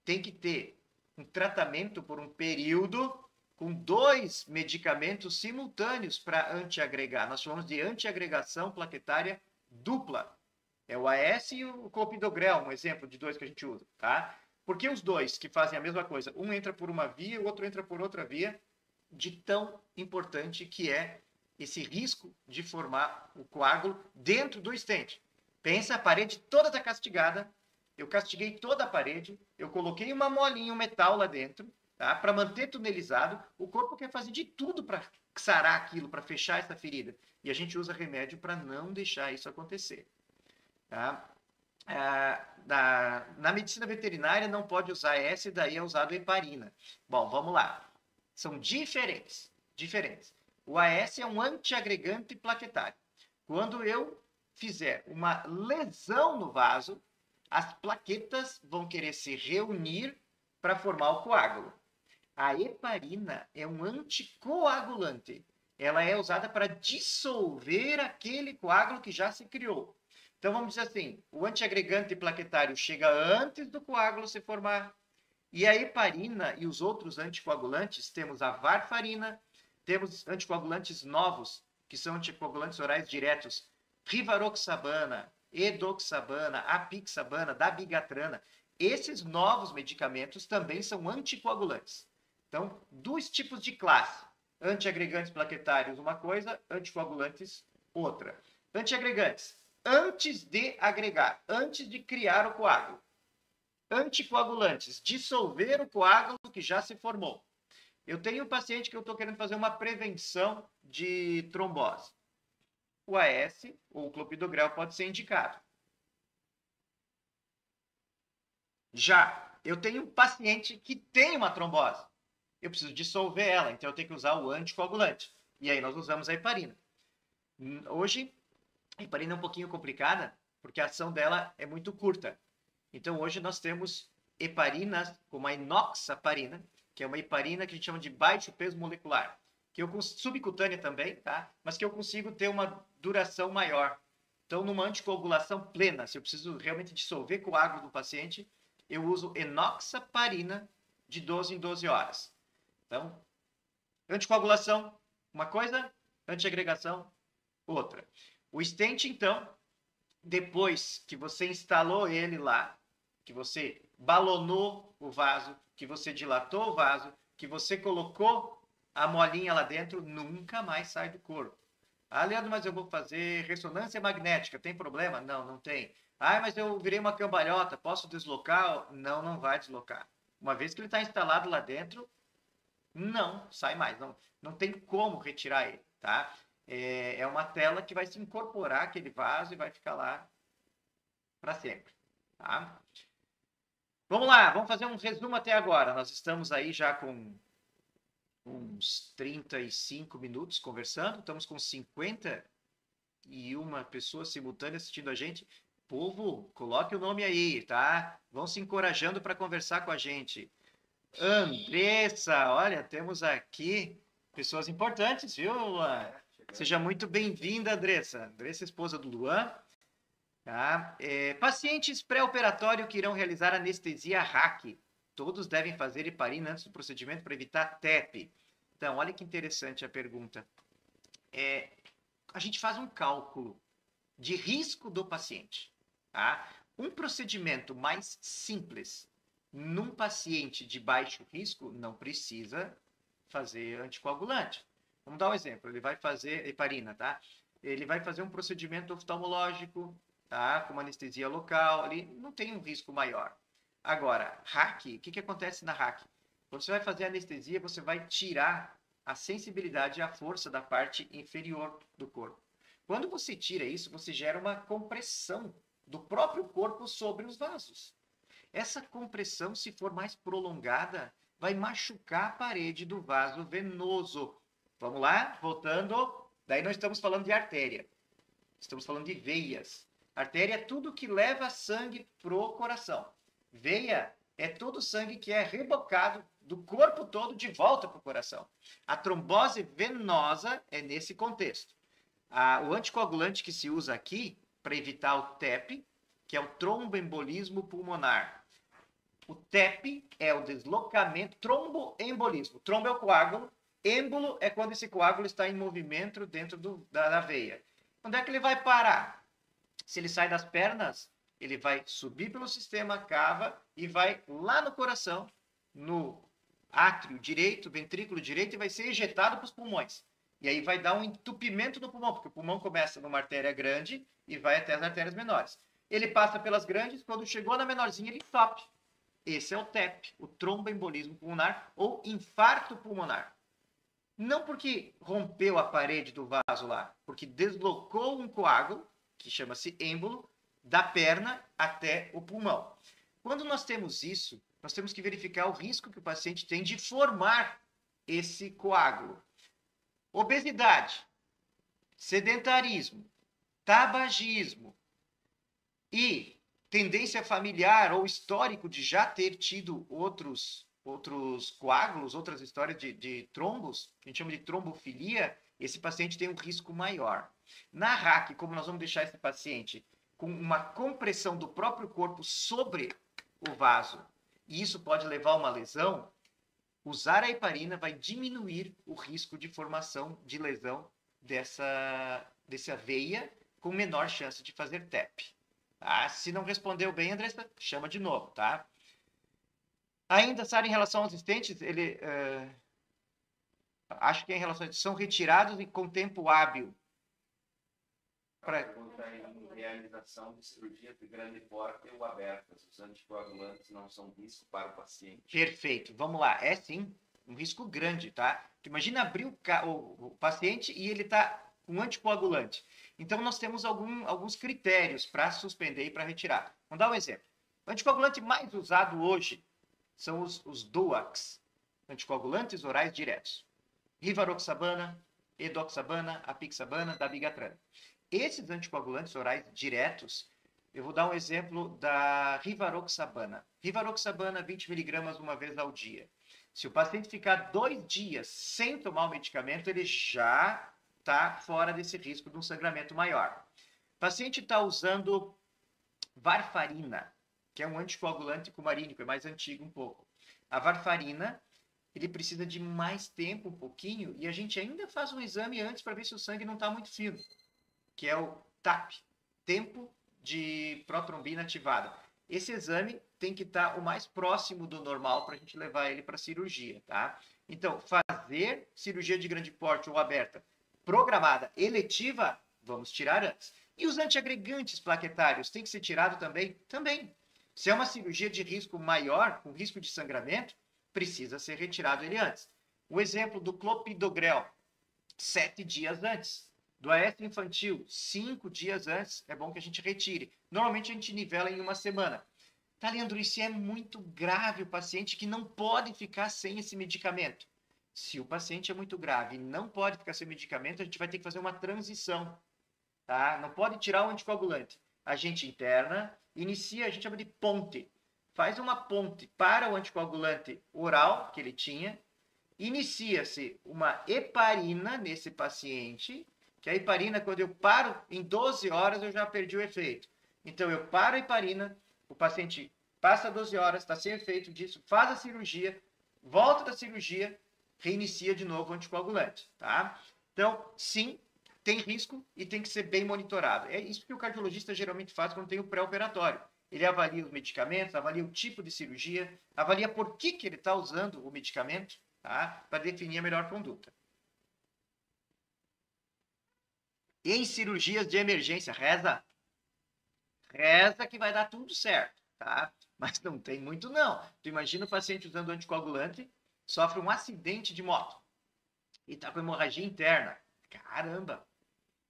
tem que ter um tratamento por um período com 2 medicamentos simultâneos para antiagregar. Nós chamamos de antiagregação plaquetária dupla. É o AS e o clopidogrel, um exemplo de 2 que a gente usa, tá? Porque os 2 que fazem a mesma coisa, um entra por uma via, o outro entra por outra via, de tão importante que é esse risco de formar o coágulo dentro do stent. Pensa, a parede toda está castigada, eu castiguei toda a parede, eu coloquei uma molinha, um metal lá dentro, tá? Para manter tunelizado, o corpo quer fazer de tudo para sarar aquilo, para fechar essa ferida. E a gente usa remédio para não deixar isso acontecer. Tá? Na medicina veterinária não pode usar essa, e daí é usado heparina. Bom, vamos lá. São diferentes. O AS é um antiagregante plaquetário. Quando eu fizer uma lesão no vaso, as plaquetas vão querer se reunir para formar o coágulo. A heparina é um anticoagulante. Ela é usada para dissolver aquele coágulo que já se criou. Então, vamos dizer assim, o antiagregante plaquetário chega antes do coágulo se formar. E a heparina e os outros anticoagulantes, temos a varfarina, temos anticoagulantes novos, que são anticoagulantes orais diretos, rivaroxabana, edoxabana, apixabana, dabigatrana. Esses novos medicamentos também são anticoagulantes. Então, dois tipos de classe. Antiagregantes plaquetários, uma coisa, anticoagulantes, outra. Antiagregantes, antes de agregar, antes de criar o coágulo. Anticoagulantes, dissolver o coágulo que já se formou. Eu tenho um paciente que eu estou querendo fazer uma prevenção de trombose. O AS ou o clopidogrel pode ser indicado. Já eu tenho um paciente que tem uma trombose. Eu preciso dissolver ela, então eu tenho que usar o anticoagulante. E aí nós usamos a heparina. Hoje, a heparina é um pouquinho complicada, porque a ação dela é muito curta. Então hoje nós temos heparinas, como a enoxaparina, que é uma heparina que a gente chama de baixo peso molecular, que eu subcutânea também, tá? Mas que eu consigo ter uma duração maior. Então, numa anticoagulação plena, se eu preciso realmente dissolver coágulo do paciente, eu uso enoxaparina de 12 em 12 horas. Então, anticoagulação, uma coisa, antiagregação, outra. O stent, então, depois que você instalou ele lá, que você balonou o vaso, que você dilatou o vaso, que você colocou a molinha lá dentro, nunca mais sai do corpo. Ah, Leandro, mas eu vou fazer ressonância magnética, tem problema? Não, não tem. Ah, mas eu virei uma cambalhota, posso deslocar? Não, não vai deslocar. Uma vez que ele está instalado lá dentro, não sai mais. Não, não tem como retirar ele, tá? É uma tela que vai se incorporar aquele vaso e vai ficar lá para sempre, tá? Vamos lá, vamos fazer um resumo até agora. Nós estamos aí já com uns 35 minutos conversando, estamos com 51 pessoas simultâneas assistindo a gente. Povo, coloque o nome aí, tá? Vão se encorajando para conversar com a gente. Andressa, olha, temos aqui pessoas importantes, viu, Luan? Seja muito bem-vinda, Andressa. Andressa, esposa do Luan. Tá? Pacientes pré-operatório que irão realizar anestesia RAC. Todos devem fazer heparina antes do procedimento para evitar TEP. Então, olha que interessante a pergunta. A gente faz um cálculo de risco do paciente. Tá? Um procedimento mais simples num paciente de baixo risco não precisa fazer anticoagulante. Vamos dar um exemplo. Ele vai fazer heparina, tá? Ele vai fazer um procedimento oftalmológico, tá? Com uma anestesia local, ali não tem um risco maior. Agora, RAC, o que acontece na RAC? Quando você vai fazer anestesia, você vai tirar a sensibilidade e a força da parte inferior do corpo. Quando você tira isso, você gera uma compressão do próprio corpo sobre os vasos. Essa compressão, se for mais prolongada, vai machucar a parede do vaso venoso. Vamos lá? Voltando. Daí nós estamos falando de artéria. Estamos falando de veias. Artéria é tudo que leva sangue pro coração. Veia é todo o sangue que é rebocado do corpo todo de volta para o coração. A trombose venosa é nesse contexto. O anticoagulante que se usa aqui para evitar o TEP, que é o tromboembolismo pulmonar. O TEP é o deslocamento, tromboembolismo. Trombo é o coágulo, êmbolo é quando esse coágulo está em movimento dentro da veia. Onde é que ele vai parar? Se ele sai das pernas, ele vai subir pelo sistema cava e vai lá no coração, no átrio direito, ventrículo direito, e vai ser ejetado para os pulmões. E aí vai dar um entupimento no pulmão, porque o pulmão começa numa artéria grande e vai até as artérias menores. Ele passa pelas grandes, quando chegou na menorzinha, ele entope. Esse é o TEP, o tromboembolismo pulmonar ou infarto pulmonar. Não porque rompeu a parede do vaso lá, porque deslocou um coágulo, que chama-se êmbolo, da perna até o pulmão. Quando nós temos isso, nós temos que verificar o risco que o paciente tem de formar esse coágulo. Obesidade, sedentarismo, tabagismo e tendência familiar ou histórico de já ter tido outros coágulos, outras histórias de trombos, que a gente chama de trombofilia, esse paciente tem um risco maior. Na RAC, como nós vamos deixar esse paciente com uma compressão do próprio corpo sobre o vaso, e isso pode levar a uma lesão, usar a heparina vai diminuir o risco de formação de lesão dessa veia com menor chance de fazer TEP. Tá? Se não respondeu bem, Andressa, chama de novo, tá? Ainda, Sara, em relação aos estentes, acho que é em relação são retirados e com tempo hábil. Pergunta em realização de cirurgia de grande porte ou abertas. Os anticoagulantes não são risco para o paciente. Perfeito. Vamos lá. É sim um risco grande, tá? Tu imagina abrir o paciente e ele tá com um anticoagulante. Então, nós temos alguns critérios para suspender e para retirar. Vamos dar um exemplo. O anticoagulante mais usado hoje são os DOACs, anticoagulantes orais diretos. Rivaroxabana, edoxabana, apixabana, dabigatran. Esses anticoagulantes orais diretos, eu vou dar um exemplo da rivaroxabana. Rivaroxabana, 20 miligramas uma vez ao dia. Se o paciente ficar 2 dias sem tomar o medicamento, ele já está fora desse risco de um sangramento maior. O paciente está usando varfarina, que é um anticoagulante cumarínico, é mais antigo um pouco. A varfarina, ele precisa de mais tempo, um pouquinho, e a gente ainda faz um exame antes para ver se o sangue não está muito fino, que é o TAP, tempo de protrombina ativada. Esse exame tem que estar o mais próximo do normal para a gente levar ele para cirurgia, tá? Então, fazer cirurgia de grande porte ou aberta, programada, eletiva, vamos tirar antes. E os antiagregantes plaquetários tem que ser tirado também? Também. Se é uma cirurgia de risco maior, com risco de sangramento, precisa ser retirado ele antes. O exemplo do clopidogrel, 7 dias antes. Do AS infantil, 5 dias antes, é bom que a gente retire. Normalmente a gente nivela em uma semana. Tá, Leandro, isso é muito grave, o paciente que não pode ficar sem esse medicamento. Se o paciente é muito grave e não pode ficar sem medicamento, a gente vai ter que fazer uma transição. Tá? Não pode tirar o anticoagulante. A gente interna, inicia, a gente chama de ponte. Faz uma ponte para o anticoagulante oral que ele tinha, inicia-se uma heparina nesse paciente, que a heparina, quando eu paro em 12 horas, eu já perdi o efeito. Então, eu paro a heparina, o paciente passa 12 horas, está sem efeito disso, faz a cirurgia, volta da cirurgia, reinicia de novo o anticoagulante, tá? Então, sim, tem risco e tem que ser bem monitorado. É isso que o cardiologista geralmente faz quando tem o pré-operatório. Ele avalia os medicamentos, avalia o tipo de cirurgia, avalia por que ele está usando o medicamento, tá? Para definir a melhor conduta. Em cirurgias de emergência, reza que vai dar tudo certo, tá? Mas não tem muito não. Tu imagina o paciente usando anticoagulante, sofre um acidente de moto e tá com hemorragia interna. Caramba,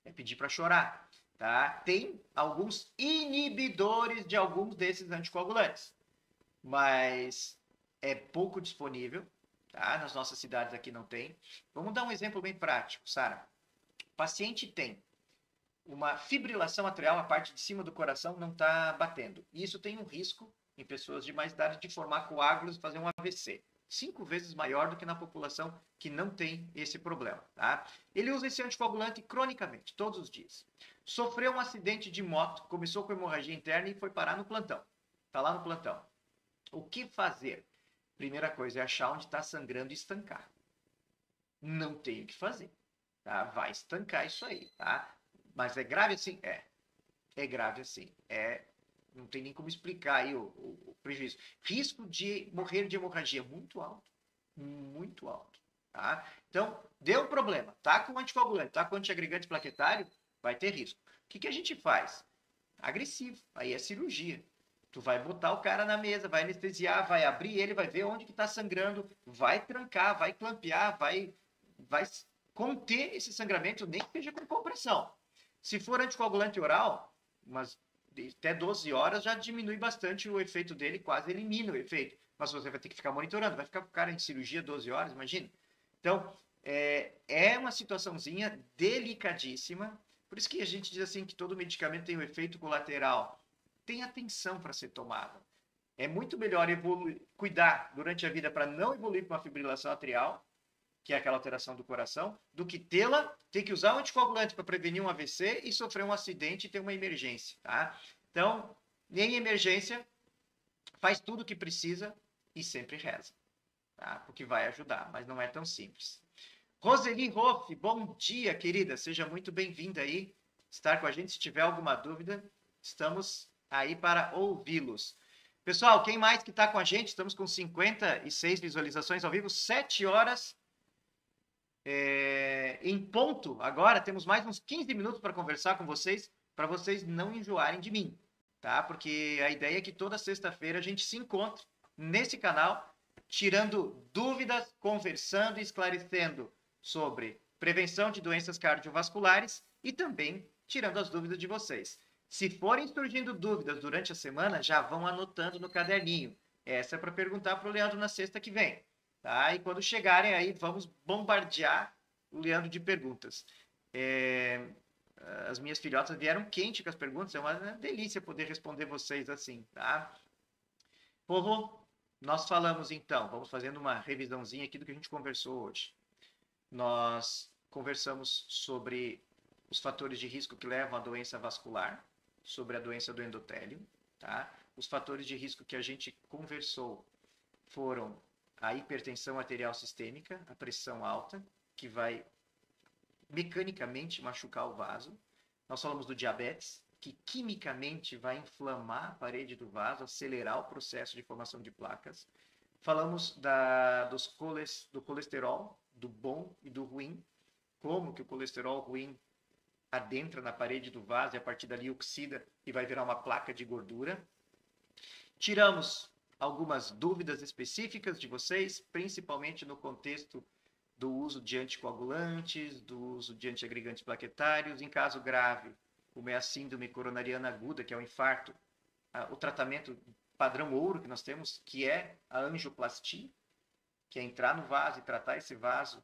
é pedir para chorar, tá? Tem alguns inibidores de alguns desses anticoagulantes, mas é pouco disponível, tá? Nas nossas cidades aqui não tem. Vamos dar um exemplo bem prático, Sara. O paciente tem uma fibrilação atrial, a parte de cima do coração não está batendo. E isso tem um risco em pessoas de mais idade de formar coágulos e fazer um AVC. 5 vezes maior do que na população que não tem esse problema. Tá? Ele usa esse anticoagulante cronicamente, todos os dias. Sofreu um acidente de moto, começou com hemorragia interna e foi parar no plantão. Está lá no plantão. O que fazer? Primeira coisa é achar onde está sangrando e estancar. Não tem o que fazer. Tá? Vai estancar isso aí. Tá? Mas é grave assim? É grave assim. Não tem nem como explicar aí o prejuízo. Risco de morrer de hemorragia muito alto. Muito alto. Tá? Então, deu problema. Tá com anticoagulante, tá com antiagregante plaquetário, vai ter risco. O que a gente faz? Agressivo. Aí é cirurgia. Tu vai botar o cara na mesa, vai anestesiar, vai abrir ele, vai ver onde que está sangrando, vai trancar, vai clampear, vai conter esse sangramento, nem que seja com compressão. Se for anticoagulante oral, mas até 12 horas já diminui bastante o efeito dele, quase elimina o efeito. Mas você vai ter que ficar monitorando, vai ficar com o cara em cirurgia 12 horas, imagina. Então, é uma situaçãozinha delicadíssima. Por isso que a gente diz assim que todo medicamento tem um efeito colateral. Tem atenção para ser tomada. É muito melhor cuidar durante a vida para não evoluir para uma fibrilação atrial, que é aquela alteração do coração, do que ter que usar um anticoagulante para prevenir um AVC e sofrer um acidente e ter uma emergência, tá? Então, em emergência, faz tudo o que precisa e sempre reza, tá? Porque vai ajudar, mas não é tão simples. Roseli Roff, bom dia, querida. Seja muito bem-vinda aí, estar com a gente. Se tiver alguma dúvida, estamos aí para ouvi-los. Pessoal, quem mais que está com a gente? Estamos com 56 visualizações ao vivo, 7 horas em ponto. Agora temos mais uns 15 minutos para conversar com vocês, para vocês não enjoarem de mim, tá? Porque a ideia é que toda sexta-feira a gente se encontre nesse canal, tirando dúvidas, conversando e esclarecendo sobre prevenção de doenças cardiovasculares e também tirando as dúvidas de vocês. Se forem surgindo dúvidas durante a semana, já vão anotando no caderninho. Essa é para perguntar para o Leandro na sexta que vem. Tá? E quando chegarem aí, vamos bombardear o Leandro de perguntas. As minhas filhotas vieram quente com as perguntas, é uma delícia poder responder vocês assim, tá? Povo, nós falamos então, vamos fazendo uma revisãozinha aqui do que a gente conversou hoje. Nós conversamos sobre os fatores de risco que levam à doença vascular, sobre a doença do endotélio, tá? Os fatores de risco que a gente conversou foram a hipertensão arterial sistêmica, a pressão alta, que vai mecanicamente machucar o vaso. Nós falamos do diabetes, que quimicamente vai inflamar a parede do vaso, acelerar o processo de formação de placas. Falamos do colesterol, do bom e do ruim, como que o colesterol ruim adentra na parede do vaso e a partir dali oxida e vai virar uma placa de gordura. Tiramos algumas dúvidas específicas de vocês, principalmente no contexto do uso de anticoagulantes, do uso de antiagregantes plaquetários. Em caso grave, como é a síndrome coronariana aguda, que é o infarto, o tratamento padrão ouro que nós temos, que é a angioplastia, que é entrar no vaso e tratar esse vaso,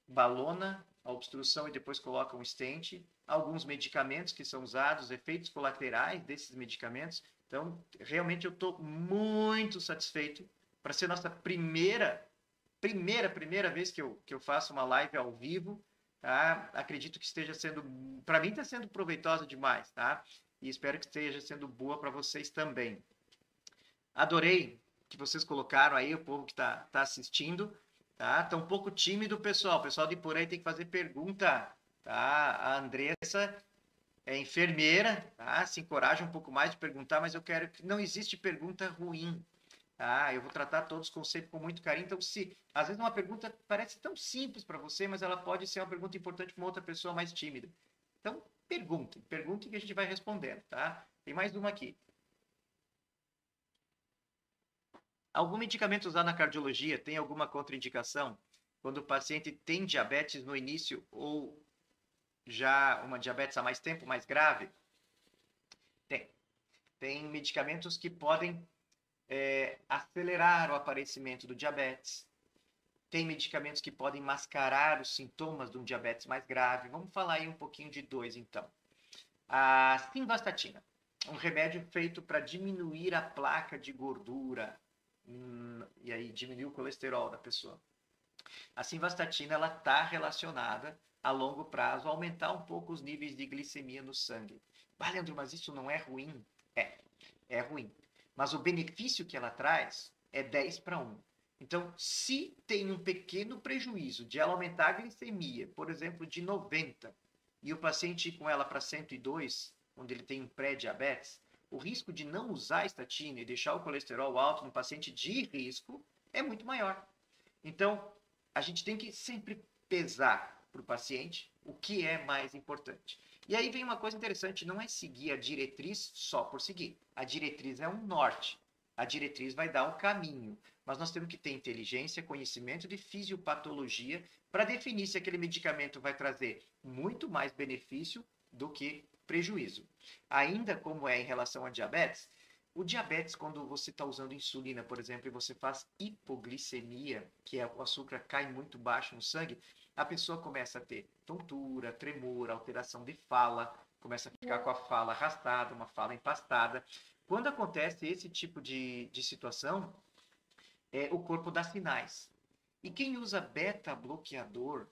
balona a obstrução e depois coloca um stent, alguns medicamentos que são usados, efeitos colaterais desses medicamentos. Então, realmente eu estou muito satisfeito para ser nossa primeira vez que eu faço uma live ao vivo, tá? Acredito que esteja sendo, para mim está sendo proveitosa demais, tá? E espero que esteja sendo boa para vocês também. Adorei que vocês colocaram aí, o povo que está assistindo, tá? Tá um pouco tímido, pessoal. O pessoal de por aí tem que fazer pergunta, tá? A Andressa é enfermeira, tá? Se encoraja um pouco mais de perguntar, mas eu quero que não existe pergunta ruim, tá? Eu vou tratar todos sempre com muito carinho. Então, se às vezes uma pergunta parece tão simples para você, mas ela pode ser uma pergunta importante para uma outra pessoa mais tímida. Então, perguntem que a gente vai respondendo, tá? Tem mais uma aqui. Algum medicamento usado na cardiologia tem alguma contraindicação quando o paciente tem diabetes no início ou já uma diabetes há mais tempo, mais grave? Tem. Tem medicamentos que podem acelerar o aparecimento do diabetes. Tem medicamentos que podem mascarar os sintomas de um diabetes mais grave. Vamos falar aí um pouquinho de dois, então. A simvastatina, um remédio feito para diminuir a placa de gordura e aí diminuir o colesterol da pessoa. A simvastatina ela está relacionada a longo prazo a aumentar um pouco os níveis de glicemia no sangue. Ah, Leandro, mas isso não é ruim? É ruim. Mas o benefício que ela traz é 10 para 1. Então, se tem um pequeno prejuízo de ela aumentar a glicemia, por exemplo, de 90, e o paciente ir com ela para 102, onde ele tem um pré-diabetes, o risco de não usar a estatina e deixar o colesterol alto no paciente de risco é muito maior. Então, a gente tem que sempre pesar para o paciente o que é mais importante. E aí vem uma coisa interessante, não é seguir a diretriz só por seguir. A diretriz é um norte. A diretriz vai dar um caminho. Mas nós temos que ter inteligência, conhecimento de fisiopatologia para definir se aquele medicamento vai trazer muito mais benefício do que prejuízo. Ainda como é em relação a diabetes, o diabetes, quando você está usando insulina, por exemplo, e você faz hipoglicemia, que é o açúcar cai muito baixo no sangue, a pessoa começa a ter tontura, tremor, alteração de fala, começa a ficar com a fala arrastada, uma fala empastada. Quando acontece esse tipo de situação, o corpo dá sinais. E quem usa beta-bloqueador,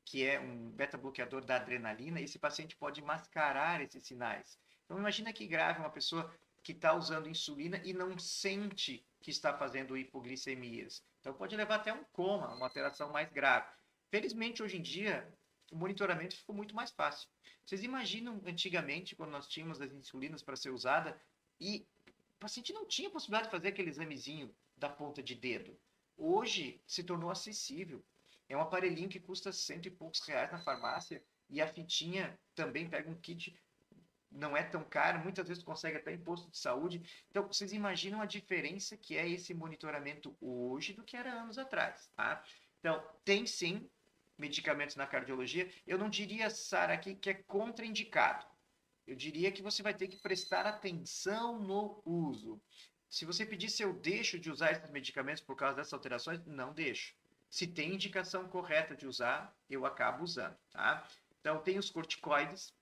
que é um beta-bloqueador da adrenalina, esse paciente pode mascarar esses sinais. Então, imagina que grave uma pessoa que está usando insulina e não sente que está fazendo hipoglicemias. Então, pode levar até um coma, uma alteração mais grave. Felizmente, hoje em dia, o monitoramento ficou muito mais fácil. Vocês imaginam antigamente, quando nós tínhamos as insulinas para ser usada, e o paciente não tinha possibilidade de fazer aquele examezinho da ponta de dedo. Hoje se tornou acessível. É um aparelhinho que custa cento e poucos reais na farmácia e a fitinha também pega um kit, não é tão caro, muitas vezes consegue até em posto de saúde. Então, vocês imaginam a diferença que é esse monitoramento hoje do que era anos atrás, tá? Então, tem sim medicamentos na cardiologia. Eu não diria, Sara, aqui que é contraindicado. Eu diria que você vai ter que prestar atenção no uso. Se você pedir se eu deixo de usar esses medicamentos por causa dessas alterações, não deixo. Se tem indicação correta de usar, eu acabo usando, tá? Então, tem os corticoides.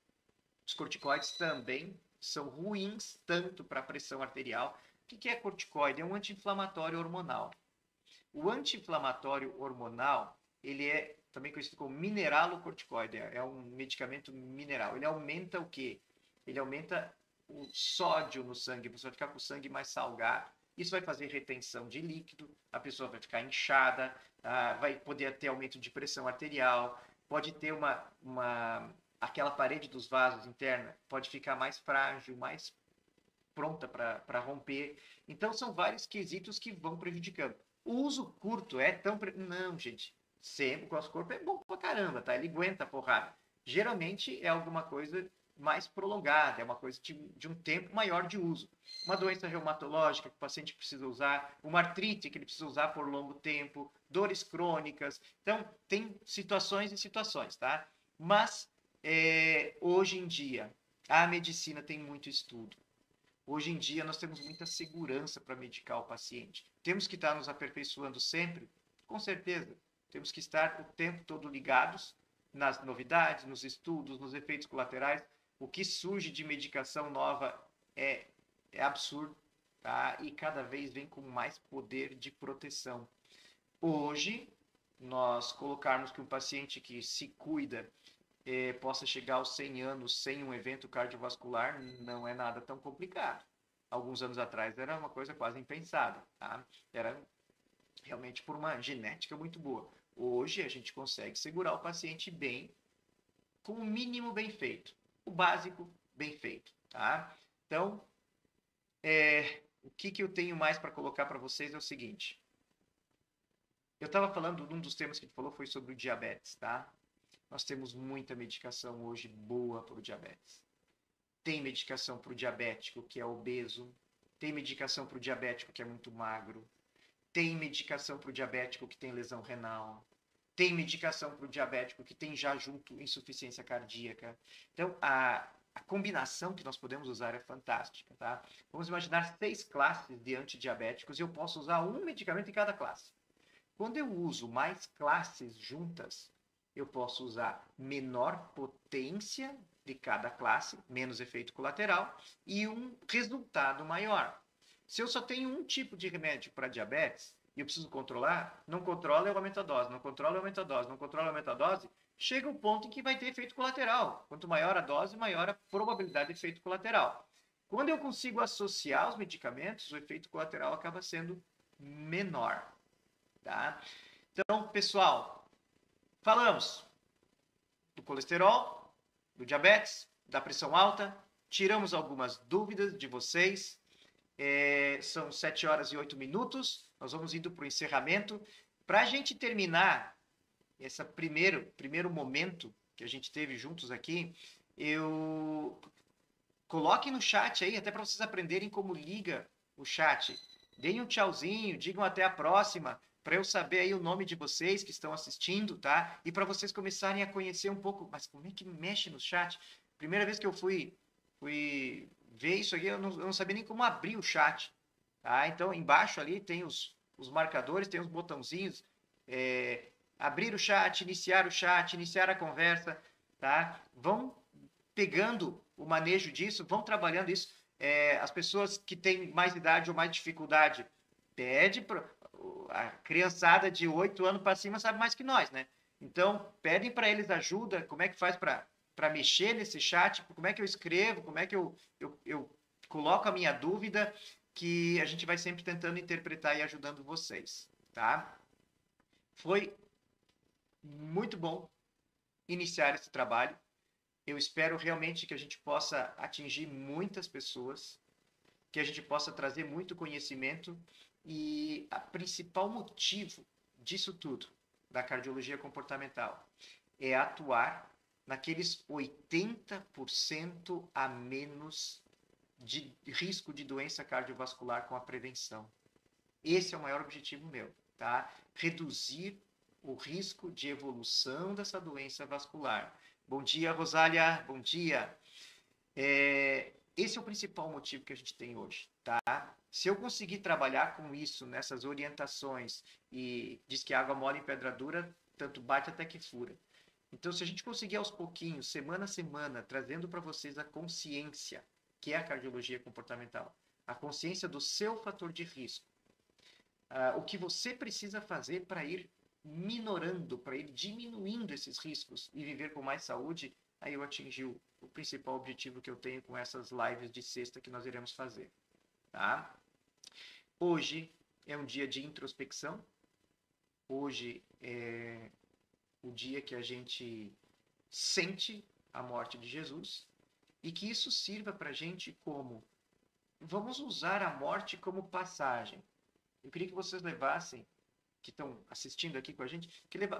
Os corticoides também são ruins tanto para a pressão arterial. O que é corticoide? É um anti-inflamatório hormonal. O anti-inflamatório hormonal, ele é também conhecido como mineralocorticoide, é um medicamento mineral. Ele aumenta o quê? Ele aumenta o sódio no sangue, você vai ficar com o sangue mais salgado. Isso vai fazer retenção de líquido, a pessoa vai ficar inchada, vai poder ter aumento de pressão arterial, pode ter aquela parede dos vasos interna pode ficar mais frágil, mais pronta para romper. Então, são vários quesitos que vão prejudicando. O uso curto é tão... Não, gente. Sempre o nosso corpo é bom pra caramba, tá? Ele aguenta a porrada. Geralmente é alguma coisa mais prolongada, é uma coisa de um tempo maior de uso. Uma doença reumatológica que o paciente precisa usar, uma artrite que ele precisa usar por longo tempo, dores crônicas. Então, tem situações e situações, tá? Mas, hoje em dia, a medicina tem muito estudo. Hoje em dia, nós temos muita segurança para medicar o paciente. Temos que estar nos aperfeiçoando sempre? Com certeza. Temos que estar o tempo todo ligados nas novidades, nos estudos, nos efeitos colaterais. O que surge de medicação nova é absurdo, tá? E cada vez vem com mais poder de proteção. Hoje, nós colocarmos que um paciente que se cuida possa chegar aos 100 anos sem um evento cardiovascular não é nada tão complicado. Alguns anos atrás era uma coisa quase impensável, tá? Era realmente por uma genética muito boa. Hoje a gente consegue segurar o paciente bem, com o mínimo bem feito, o básico bem feito, tá? Então, o que eu tenho mais para colocar para vocês é o seguinte. Eu estava falando, um dos temas que a gente falou foi sobre o diabetes, tá? Nós temos muita medicação hoje boa para o diabetes. Tem medicação para o diabético que é obeso, tem medicação para o diabético que é muito magro, tem medicação para o diabético que tem lesão renal, tem medicação para o diabético que tem já junto insuficiência cardíaca. Então, a combinação que nós podemos usar é fantástica, tá? Vamos imaginar 6 classes de antidiabéticos e eu posso usar um medicamento em cada classe. Quando eu uso mais classes juntas, eu posso usar menor potência de cada classe, menos efeito colateral, e um resultado maior. Se eu só tenho um tipo de remédio para diabetes, e eu preciso controlar, não controla, eu aumento a dose, não controla, eu aumento a dose, não controla, eu aumento a dose, chega um ponto em que vai ter efeito colateral. Quanto maior a dose, maior a probabilidade de efeito colateral. Quando eu consigo associar os medicamentos, o efeito colateral acaba sendo menor. Tá? Então, pessoal, falamos do colesterol, do diabetes, da pressão alta, tiramos algumas dúvidas de vocês. São 7 horas e 8 minutos, nós vamos indo para o encerramento. Para a gente terminar esse primeiro momento que a gente teve juntos aqui, eu coloque no chat aí, até para vocês aprenderem como liga o chat. Deem um tchauzinho, digam até a próxima, para eu saber aí o nome de vocês que estão assistindo, tá? E para vocês começarem a conhecer um pouco, mas como é que mexe no chat? Primeira vez que eu fui ver isso aqui, eu não sabia nem como abrir o chat, tá? Então, embaixo ali tem os marcadores, tem os botãozinhos, abrir o chat, iniciar a conversa, tá? Vão pegando o manejo disso, vão trabalhando isso. As pessoas que têm mais idade ou mais dificuldade, pede para a criançada de 8 anos para cima sabe mais que nós, né? Então, pedem para eles ajuda, como é que faz para mexer nesse chat, como é que eu escrevo, como é que eu coloco a minha dúvida, que a gente vai sempre tentando interpretar e ajudando vocês, tá? Foi muito bom iniciar esse trabalho. Eu espero realmente que a gente possa atingir muitas pessoas, que a gente possa trazer muito conhecimento e o principal motivo disso tudo, da cardiologia comportamental, é atuar naqueles 80% a menos de risco de doença cardiovascular com a prevenção. Esse é o maior objetivo meu, tá? Reduzir o risco de evolução dessa doença vascular. Bom dia, Rosália. Bom dia. Esse é o principal motivo que a gente tem hoje, tá? Se eu conseguir trabalhar com isso, nessas orientações, e diz que água mole em pedra dura, tanto bate até que fura. Então, se a gente conseguir aos pouquinhos, semana a semana, trazendo para vocês a consciência, que é a cardiologia comportamental, a consciência do seu fator de risco, o que você precisa fazer para ir minorando, para ir diminuindo esses riscos e viver com mais saúde, aí eu atingi o principal objetivo que eu tenho com essas lives de sexta que nós iremos fazer, tá? Hoje é um dia de introspecção, hoje é o dia que a gente sente a morte de Jesus e que isso sirva para a gente como vamos usar a morte como passagem. Eu queria que vocês levassem, que estão assistindo aqui com a gente,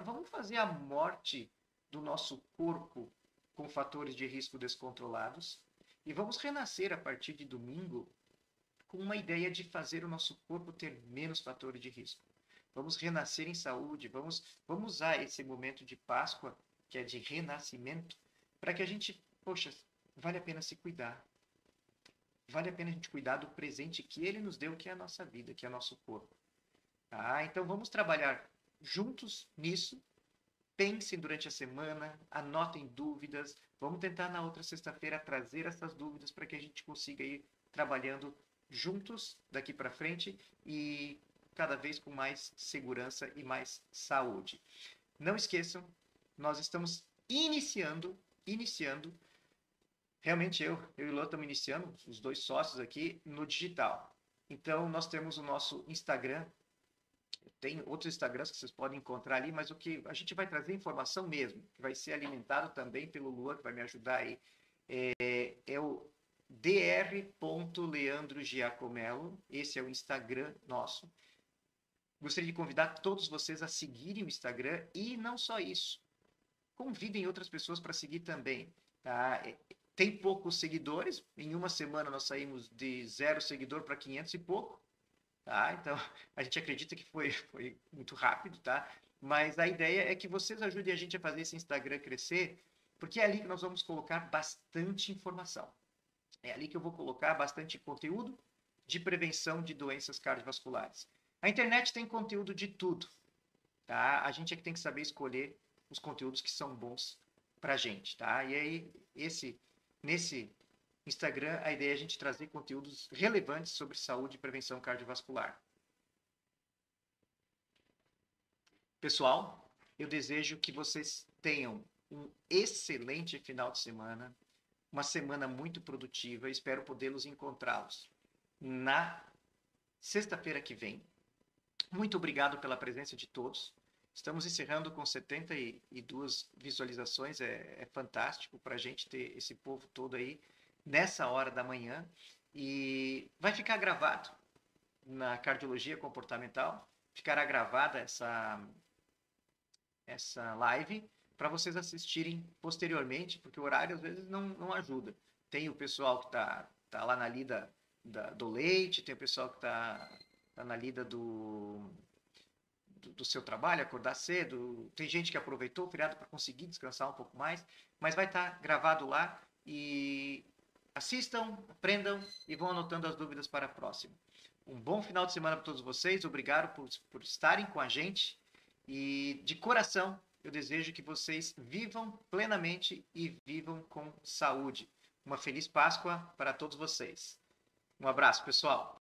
vamos fazer a morte do nosso corpo com fatores de risco descontrolados e vamos renascer a partir de domingo com uma ideia de fazer o nosso corpo ter menos fatores de risco. Vamos renascer em saúde, vamos usar esse momento de Páscoa, que é de renascimento, para que a gente, poxa, vale a pena se cuidar. Vale a pena a gente cuidar do presente que ele nos deu, que é a nossa vida, que é o nosso corpo. Tá? Então vamos trabalhar juntos nisso. Pensem durante a semana, anotem dúvidas. Vamos tentar na outra sexta-feira trazer essas dúvidas para que a gente consiga ir trabalhando juntos daqui para frente e cada vez com mais segurança e mais saúde. Não esqueçam, nós estamos iniciando, realmente eu e o Lô estamos iniciando, os dois sócios aqui, no digital. Então, nós temos o nosso Instagram, tem outros Instagrams que vocês podem encontrar ali, mas o que a gente vai trazer informação mesmo, que vai ser alimentado também pelo Luan, que vai me ajudar aí, é o dr.leandrogiacomello, esse é o Instagram nosso. Gostaria de convidar todos vocês a seguirem o Instagram e não só isso, convidem outras pessoas para seguir também, tá? Tem poucos seguidores, em uma semana nós saímos de 0 seguidor para 500 e pouco, tá? Então, a gente acredita que foi muito rápido, tá? Mas a ideia é que vocês ajudem a gente a fazer esse Instagram crescer, porque é ali que nós vamos colocar bastante informação. É ali que eu vou colocar bastante conteúdo de prevenção de doenças cardiovasculares. A internet tem conteúdo de tudo, tá? A gente é que tem que saber escolher os conteúdos que são bons pra gente, tá? E aí, nesse Instagram, a ideia é a gente trazer conteúdos relevantes sobre saúde e prevenção cardiovascular. Pessoal, eu desejo que vocês tenham um excelente final de semana, uma semana muito produtiva. Espero podê-los encontrá-los na sexta-feira que vem. Muito obrigado pela presença de todos. Estamos encerrando com 72 visualizações. É fantástico para a gente ter esse povo todo aí nessa hora da manhã. E vai ficar gravado na cardiologia comportamental. Ficará gravada essa live para vocês assistirem posteriormente, porque o horário às vezes não ajuda. Tem o pessoal que tá lá na lida do leite, tem o pessoal que tá na lida do seu trabalho, acordar cedo. Tem gente que aproveitou o feriado para conseguir descansar um pouco mais, mas vai estar gravado lá e assistam, aprendam e vão anotando as dúvidas para a próxima. Um bom final de semana para todos vocês. Obrigado por estarem com a gente e de coração eu desejo que vocês vivam plenamente e vivam com saúde. Uma feliz Páscoa para todos vocês. Um abraço, pessoal.